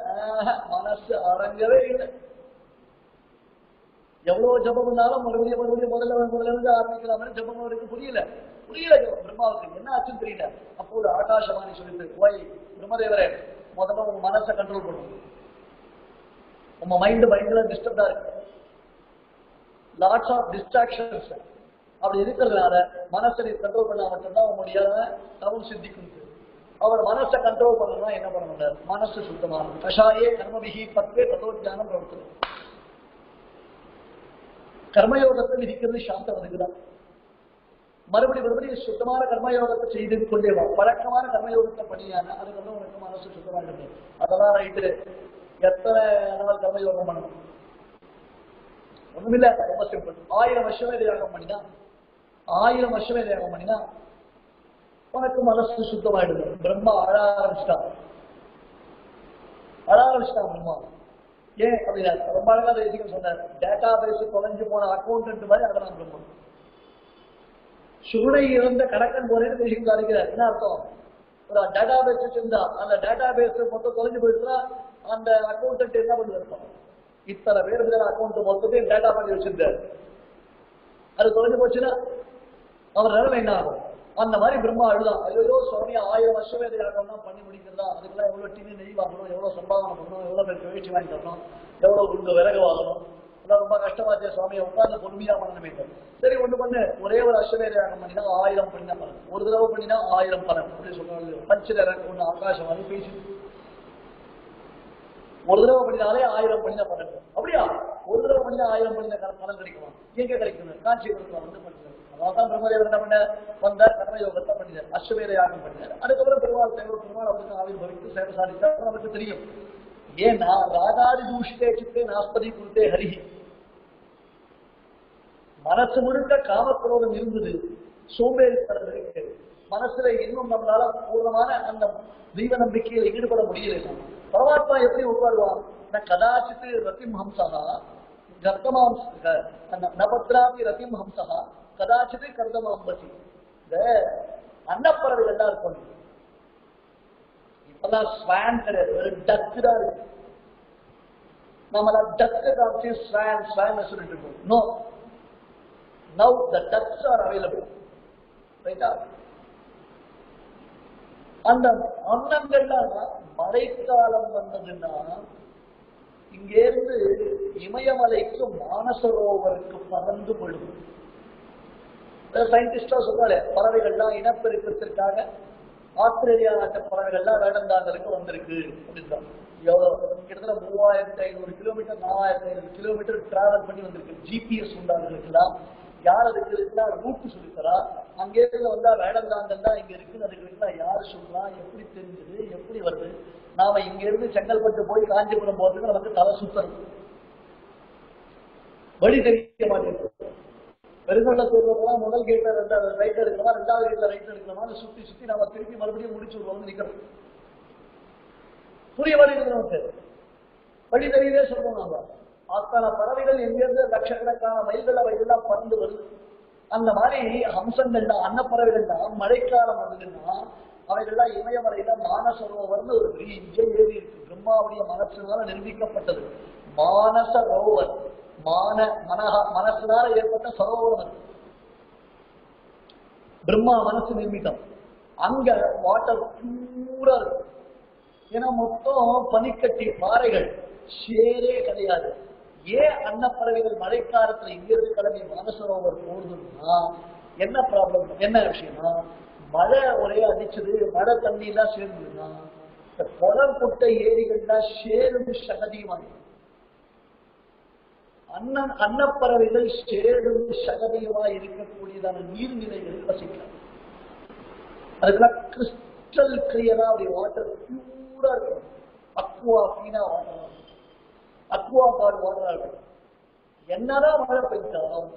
மனசு அடங்கவே இல்லை. எவ்வளவு ஜபம் இருந்தாலும் மறுபடியும் முதல்ல இருந்து ஆரம்பிக்கலாமே ஜபம் அவருக்கு புரியல பிரம்மாவுக்கு என்ன ஆச்சுன்னு தெரியல. அப்போ ஒரு ஆகாசவாணி சொல்லிட்டு, போய் பிரம்மதேவரே முதல்ல உங்க மனசை கண்ட்ரோல் பண்ணும். உங்க மைண்ட் பயங்கர டிஸ்டர்ப்டா இருக்கு, லாட்ஸ் ஆஃப் டிஸ்ட்ராக்ஷன்ஸ். அப்படி இருக்கிறதுனால மனசை கண்ட்ரோல் பண்ணா மட்டும்தான் உங்களுடைய தவம் சித்திக்கும். அவர் மனசை கண்ட்ரோல் பண்ணணும்னா என்ன பண்ண முடியாது? மனசு சுத்தமானது. கஷாயே கர்மபிகி பத்வே ததோஜானம் பிரவர்த்தனம். கர்மயோகத்தை விதிக்கிறது சாஸ்திரம் அதுக்குதான். மறுபடியும் சுத்தமான கர்மயோகத்தை செய்து கொண்டே வா. பழக்கமான கர்மயோகத்தை பண்ணியான அதுக்கப்புறம் உனக்கு மனசு சுத்தமாக. அதெல்லாம் ரைட்டு. எத்தனை நாள் கர்மயோகம் பண்ணணும்? ஒண்ணுமில்ல, ரொம்ப சிம்பிள். 1000 வருஷமே யாகம் பண்ணினா 1000 வருஷமே யாகம் பண்ணினா உனக்கு மனசு சுத்தமாயிடுது. பிரம்மா அழ ஆரம்பிச்சுட்டான் பிரம்மா. ஏன் அப்படின்னா ரொம்ப அழகா தேசிகம் சொன்னார். டேட்டா பேஸ் தொலைஞ்சு போன அக்கௌண்டன்ட் மாதிரி அதெல்லாம் பிரம்மா. சுகுணை இறந்த கணக்கன் போறேன்னு தேசிகம் சாதிக்கிறார். என்ன அர்த்தம்? ஒரு டேட்டா பேஸ் வச்சிருந்தா அந்த டேட்டா பேஸ் மொத்தம் தொலைஞ்சு போயிடுச்சுன்னா அந்த அக்கௌண்டன்ட் என்ன பண்ணி இருப்பான்? இத்தனை பேர் அக்கௌண்ட் மொத்தத்தையும் டேட்டா பண்ணி வச்சிருந்தாரு. அது தொலைஞ்சு போச்சுன்னா அவர் நிலைமை என்ன ஆகும்? அந்த மாதிரி பிரம்மா அழுதான். ஐயோ சுவாமி, 1000 வருஷமே யாகம்னா பண்ணி முடிக்கிறதா? அதுக்கெல்லாம் எவ்வளவு டிவி நெய் வாங்கணும், எவ்வளவு சம்பாதனை பண்ணணும், எவ்வளவு பேருக்கு வேட்சி வாங்கி தரணும், எவ்வளவு குண்டு விறகு வாங்கணும், அதான் ரொம்ப கஷ்டமாச்சே சுவாமியை உட்கார்ந்து பொறுமையா பண்ணணுமே. சரி ஒண்ணு பண்ணு, ஒரே ஒரு அஸ்வமேத யாகம் பண்ணினா 1000 பண்ணினா பலன், ஒரு தடவை பண்ணினா 1000 பலன் அப்படின்னு சொல்றாங்க. பஞ்சரங்க ஒண்ணு ஆகாசவாணி பேசி ஒரு தடவை பண்ணினாலே 1000 பண்ணினா பலன். அப்படியா? ஒரு தடவை பண்ணினா 1000 பண்ணின பலன் கிடைக்குமா? எங்க கிடைக்கும்? காஞ்சிபுரத்துல வந்து பண்ணினார். அதான் பிரம்மதேவர் என்ன பண்ண வந்தார், கர்மயோகத்தை பண்ணினார், அஸ்வமேத யாகம் பண்ணினார். அதுக்கப்புறம் பெருமாள் அவருக்கு ஆவிர் பவித்து சேவை சாதித்தார். நமக்கு தெரியும். ஏன்னா ராகாதி தூஷித்தே சித்தே நாஸ்பதி குருத்தே ஹரிஹி. மனசு முழுக்க காமக்ரோதம் இருந்தது, சோம்பேறித்தனம் இருக்கு. மனசுல இன்னும் நம்மளால பூர்ணமான அந்த தெய்வ நம்பிக்கையில ஈடுபட முடியல. பரமாத்மா எப்படி உட்காருவான்? கதாச்சித்து ரத்திம் ஹம்சா கர்த்தமாம் நபத்ராபி ரத்திம் ஹம்சா கதாச்சித்து கர்த்தமாம்பசி. இந்த அன்னப்பறவை எல்லாம் இருக்கும். இப்பதான் ஸ்வான் கிடையாது, ஒரு டக்கு தான் இருக்கு. நம்மள டக்கு காமிச்சு ஸ்வான் ஸ்வான் சொல்லிட்டு இருக்கோம். No, now the ducks are available. ரைட்டா? அந்த அன்னங்கள்லாம் மழைக்காலம் வந்ததுன்னா இங்கேருந்து இமயமலைக்கு மானசரோவருக்கு பறந்து கொள்ளும். சயின்டிஸ்டா சொல்றாரு, பறவைகள்லாம் இனப்பெருக்கத்திற்காக ஆஸ்திரேலியா நாட்டு பறவைகள்லாம் வேடந்தாங்கலுக்கு வந்திருக்கு அப்படின்னு. எவ்வளவு? கிட்டத்தட்ட 3500 கிலோமீட்டர் 4500 கிலோமீட்டர் டிராவல் பண்ணி வந்திருக்கு. ஜிபிஎஸ் உண்டானதுக்கெல்லாம் யார் அதுக்கு இருக்குன்னா ரூட்டு சொல்லித்தரா. அங்கேருந்து வந்தா வேடந்தாங்கல் தான் இங்க இருக்குன்னு அதுக்கு இருக்குன்னா யாரு சொல்றா? எப்படி தெரிஞ்சது? எப்படி வருது? நாம இங்க இருந்து செங்கல்பட்டு போய் காஞ்சிபுரம் போறதுக்கு நமக்கு தலை சுத்தம், வழி தெரிய மாட்டேங்குது. பெருங்கள்ளத்தூர்ல போனா முதல் கேட்ல ரைட் எடுக்கணுமா, 2வது கேட்ல ரைட் எடுக்கணுமா, சுத்தி சுத்தி நம்ம திருப்பி மறுபடியும் முடிச்சு வந்து நிக்கிறோம். புரிய மாட்டேங்குது நமக்கு. வழி தெரியவே சொல்றோம் நாம. அத்தனை பறவைகள் எங்கிருந்து லட்சக்கணக்கான மைல்கள் அவைகள்லாம் பறந்து வருது. அந்த மாதிரி ஹம்சங்கள்லாம் அன்னப்பறவைகள்லாம் மழைக்காலம் வந்ததுன்னா அவைகள்லாம் இமயமலையில மானசரோவர்னு ஒரு பெரிய ஏரி இருக்கு. பிரம்மாவுடைய மனசினால நிரூபிக்கப்பட்டது மானசரோவர். மனசினால ஏற்பட்ட சரோவரம் பிரம்மா மனசு நிர்மித்தம். அங்க வாட்டர் பியூரா இருக்கு. ஏன்னா மொத்தம் பனிக்கட்டி பாறைகள், ஷேரே கிடையாது. ஏன் அன்னப்பறவைகள் மழைக்காலத்துல இங்கிருந்து கிளம்பி மானசரோவர் போகுதுன்னா என்ன ப்ராப்ளம், என்ன விஷயம்னா மழை ஒரே அடிச்சது, மழை தண்ணி எல்லாம் சேர்ந்ததுன்னா இந்த குளம் குட்டை ஏரிகள்லாம் சேரும் சகதியுமாங்க. அன்னப்பறவைகள் சேரும் சகதியுமா இருக்கக்கூடியதான நீர்நிலைகளில் வசிக்கலாம். அதுக்கெல்லாம் கிறிஸ்டல் கிளியரா அப்படி வாட்டர் பியூரா இருக்கும். Aquafina water, Aquaguard வாட்டரா இருக்கும். என்னதான் மழை பெய்தாலும்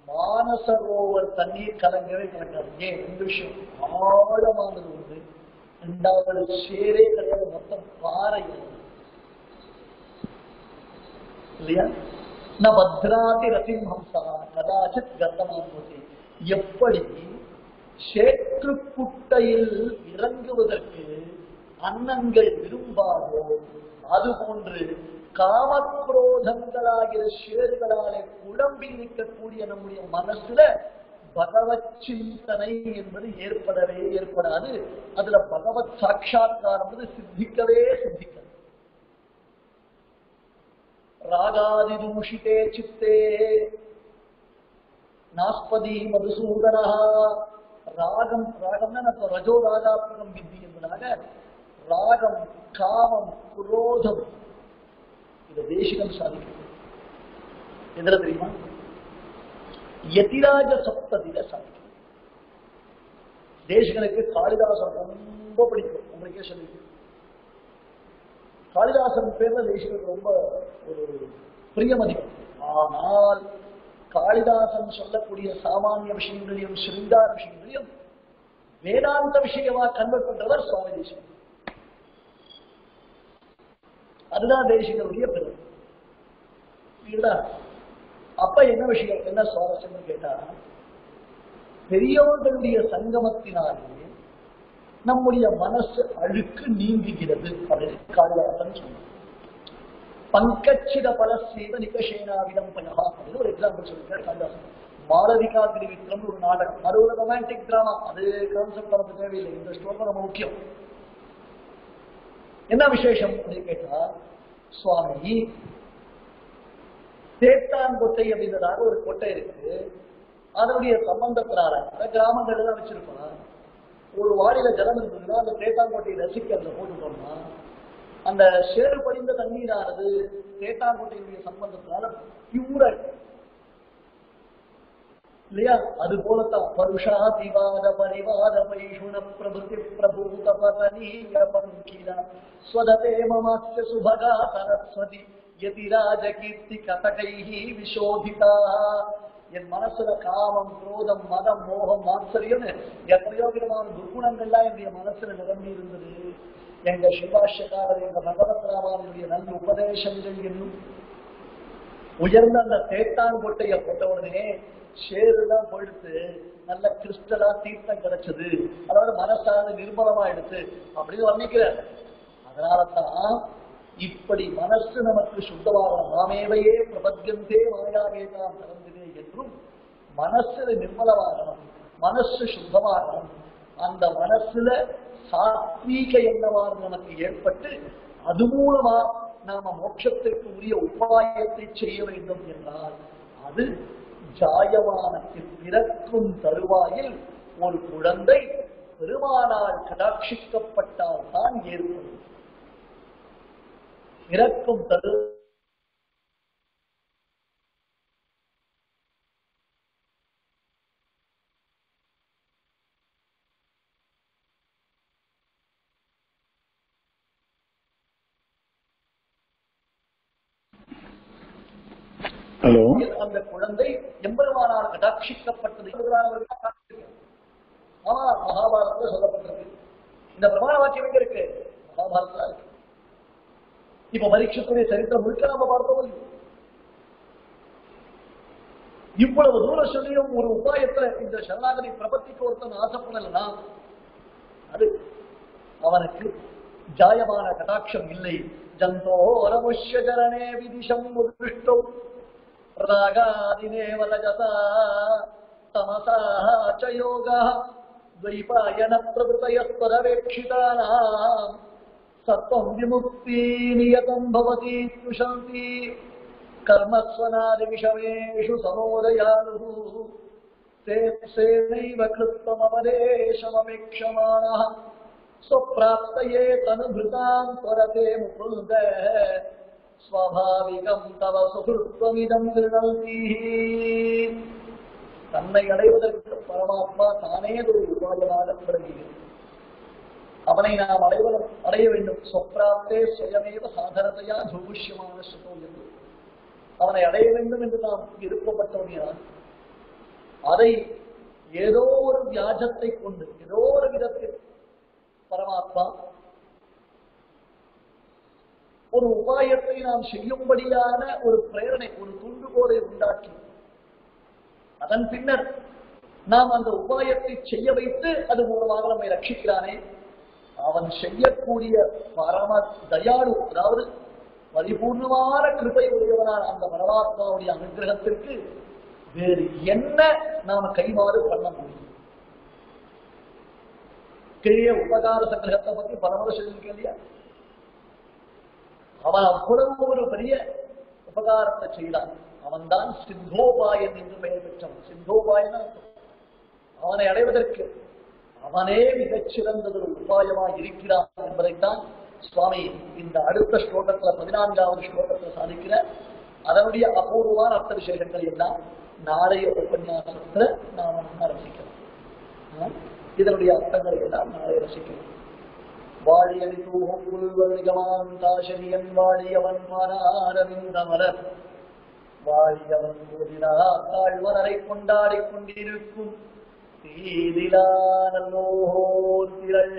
மானசரோவர் தண்ணீர் கலங்கவே கலக்காது. ஏன் ரெண்டு விஷயம், ஆழமானது உண்டு, ரெண்டாவது சேரே கிடையாது, மொத்தம் பாறை இல்லையா. ந பத்ராதி ரசிம் ஹம்சா கதாச்சித் கர்த்தமானது. எப்படி சேற்றுக்குட்டையில் இறங்குவதற்கு அன்னங்கள் விரும்பாதோ அதுபோன்று காமக்ரோதங்களாகிற ஷேர்களாலே குழம்பி இருக்கக்கூடிய நம்முடைய மனசுல பகவத் சிந்தனை என்பது ஏற்படவே ஏற்படாது. அதுல பகவத் சாட்சா்காரம் சித்திக்கவே சித்திக்காது. ராகாதி தூஷிதே சித்தே நாஸ்பதி மதுசூதனா. ராகம், ராகம்னா ரஜோ ராகாத்மகம் வித்தி என்பதாக ராகம், காமம், குரோதம் இதை தேசிகம் சாதிக்கிறது. எதுல தெரியுமா? யதிராஜ சப்ததியில சாதிக்கிறது. தேசிகனுக்கு காளிதாசன் ரொம்ப பிடிக்கும். உங்களுக்கே சொல்லி காளிதாசன் பேர்ல தேசிகனுக்கு ரொம்ப ஒரு பிரியமதிப்பு. ஆனால் காளிதாசன் சொல்லக்கூடிய சாமானிய விஷயங்களையும் சிருங்கார விஷயங்களையும் வேதாந்த விஷயமா கன்வெர்ட் பண்றவர் சுவாமி தேசிகன். அதுதான் தேசிகனுடைய பெருமை. அப்ப என்ன விஷயம், என்ன சுவாரஸ்யம் கேட்டா, பெரியோர்களுடைய சங்கமத்தினாலே நம்முடைய மனசு அழுக்கு நீங்குகிறது அப்படின்னு காளிதாசன் சொன்னார். பங்கச்சித பலசேவ நிகஷேனாவிடம் பயா அப்படின்னு ஒரு எக்ஸாம்பிள் சொல்லிருக்காரு காளிதாசன். மாளவிகா திரிவிக்ரம் ஒரு நாடகம், அது ஒரு ரொமான்டிக் டிராமா. அது கான்செப்ட் நமக்கு தேவையில்லை, இந்த ஸ்லோகம் ரொம்ப முக்கியம். என்ன விசேஷம் அப்படின்னு கேட்டா, சுவாமி தேட்டாங்கொட்டை அப்படின்றதாக ஒரு கொட்டை இருக்கு. அதனுடைய சம்பந்தத்தினால கிராமங்கள்ல தான் வச்சிருப்பான். ஒரு வாடியில ஜலம் இருந்ததுன்னா அந்த தேட்டாங்கொட்டையை ரசிக்கிறத போட்டுட்டோம்னா அந்த சேறு படிந்த தண்ணீரானது தேட்டாங்கொட்டையுடைய சம்பந்தத்தினால பியூரா இல்லையா. அது போலத்தான் பருஷா திவாத பரிவாத பைஷுண பிரபுதி பிரபூத பதனீய பங்கிலா ஸ்வததே மமாஸ்ய சுபகா சரஸ்வதி யதிராஜ கீர்த்தி கதகைஹி விசோதிதா. என் மனசுல காமம், குரோதம், மதம், மோகம், மாத்சரியம் எத்தனையோ விதமான துர்குணங்கள்லாம் என்னுடைய மனசுல நிரம்பி இருந்தது. எங்க சிவாஷ்யக்காரர், எங்க பகவத் ராமானுடைய நல்ல உபதேசங்கள் என்னும் உயர்ந்த அந்த தேட்டாங்கொட்டைய போட்ட உடனே ஷேருதான் போயிடுத்து, நல்ல கிறிஸ்டலா தீர்த்தம் கிடைச்சது, அதாவது மனசான நிர்மலமா எடுத்து அப்படின்னு வர்ணிக்கிறார். அதனாலதான் இப்படி மனசு நமக்கு சுத்தமாக மாமேவையே பிரபத்தியந்தே மாயாவேதான் கலந்ததே என்றும் மனசு நிர்மலமாகணும், மனசு சுத்தமாகணும். அந்த மனசுல சாத்வீக எண்ணமாக நமக்கு ஏற்பட்டு அது மூலமா நாம மோட்சத்திற்கு உரிய உபாயத்தை செய்ய வேண்டும் என்றால் அது ஜாயமானத்தில் பிறக்கும் தருவாயில் ஒரு குழந்தை பெருமானால் கடாட்சிக்கப்பட்டால் தான் ஏற்படும். பிறக்கும் தரு அந்த குழந்தை எம்பெருமானால் கடாட்சிக்கப்பட்டது. ஆமா, மகாபாரதத்துல சொல்லப்பட்டிருக்கு. இந்த பிரமாண வாக்கியம் எங்க இருக்கு? மகாபாரதத்துல இருக்கு. இப்ப பரீட்சத்துடைய சரித்திரம் முழுக்க நாம பார்த்தோம். இவ்வளவு தூரம் சொல்லியும் ஒரு உபாயத்துல இந்த சரணாகதி பிரபத்திக்கு ஒருத்தன் ஆசைப்படலனா அது அவனுக்கு ஜாயமான கடாட்சம் இல்லை. ஜந்தோரமுஷ்யஜரணே விதிஷம் உத்கிருஷ்டோ ராகாதினேவலஜதா தமசா ச யோகः द्वैपायन प्रभृतयस्पदवेक्षितानां सत्वं विमुक्ति नियतं भवति तुषन्ति कर्मस्वनादिविषमेषु समोदयालुः ते सेनैव कृत्वमपदेशमपेक्षमाणः स्वप्राप्तये तनुभृतां त्वरते मुकुन्द स्वाभाविकं तव सुहृत्वमिदं गृह्णन्ति. தன்னை அடைவதற்கு பரமாத்மா தானே ஒரு உபாயமாக தொடங்குகிறது. அவனை நாம் அடைய வேண்டும். சொப்ராப்தே சுயமேவ சாதனத்தையா ஜோகுஷ்யமான சுதோ என்று அவனை அடைய வேண்டும் என்று நாம் விருப்பப்பட்டவனால் அதை ஏதோ ஒரு வியாஜத்தை கொண்டு ஏதோ ஒரு விதத்தில் பரமாத்மா ஒரு உபாயத்தை நாம் செய்யும்படியான ஒரு பிரேரணை ஒரு துண்டுகோலை உண்டாக்கி அதன் பின்னர் நாம் அந்த உபாயத்தை செய்ய வைத்து அது மூலமாக நம்மை ரட்சிக்கிறானே அவன் செய்யக்கூடிய பரம தயாளு அதாவது பரிபூர்ணமான கிருபை உடையவனான அந்த பரமாத்மாவுடைய அனுகிரகத்திற்கு வேறு என்ன நாம கைமாறு பண்ண முடியும்? கீழே உபகார சங்கிரகத்தை பத்தி பலமுறை சொல்லியிருக்கேன் இல்லையா? அவன் அவ்வளவு ஒரு பெரிய உபகாரத்தை செய்தான். அவன் தான் சித்தோபாயன் என்று பெயர் பெற்றவன். சித்தோபாயன் அவனை அடைவதற்கு அவனே மிகச்சிறந்தது ஒரு உபாயமாக இருக்கிறான் என்பதைத்தான் சுவாமி இந்த அடுத்த ஸ்லோகத்துல 14வது ஸ்லோகத்துல சாதிக்கிற அதனுடைய அபூர்வமான அர்த்த விசேஷங்கள் எல்லாம் நாளைய உபன்யாசத்துல நாம் ரசிக்கலாம். இதனுடைய அர்த்தங்களை எல்லாம் நாளை ரசிக்கலாம். வாழியடி தூகும் புல்வனிகமாந்தாசரியன் வாழியவன் மனாரவிந்த மலர் வாழியவன் போதினார் தாழ்வரை கொண்டாடிக் கொண்டிருக்கும் தீதிலா நல்லோர் திரள்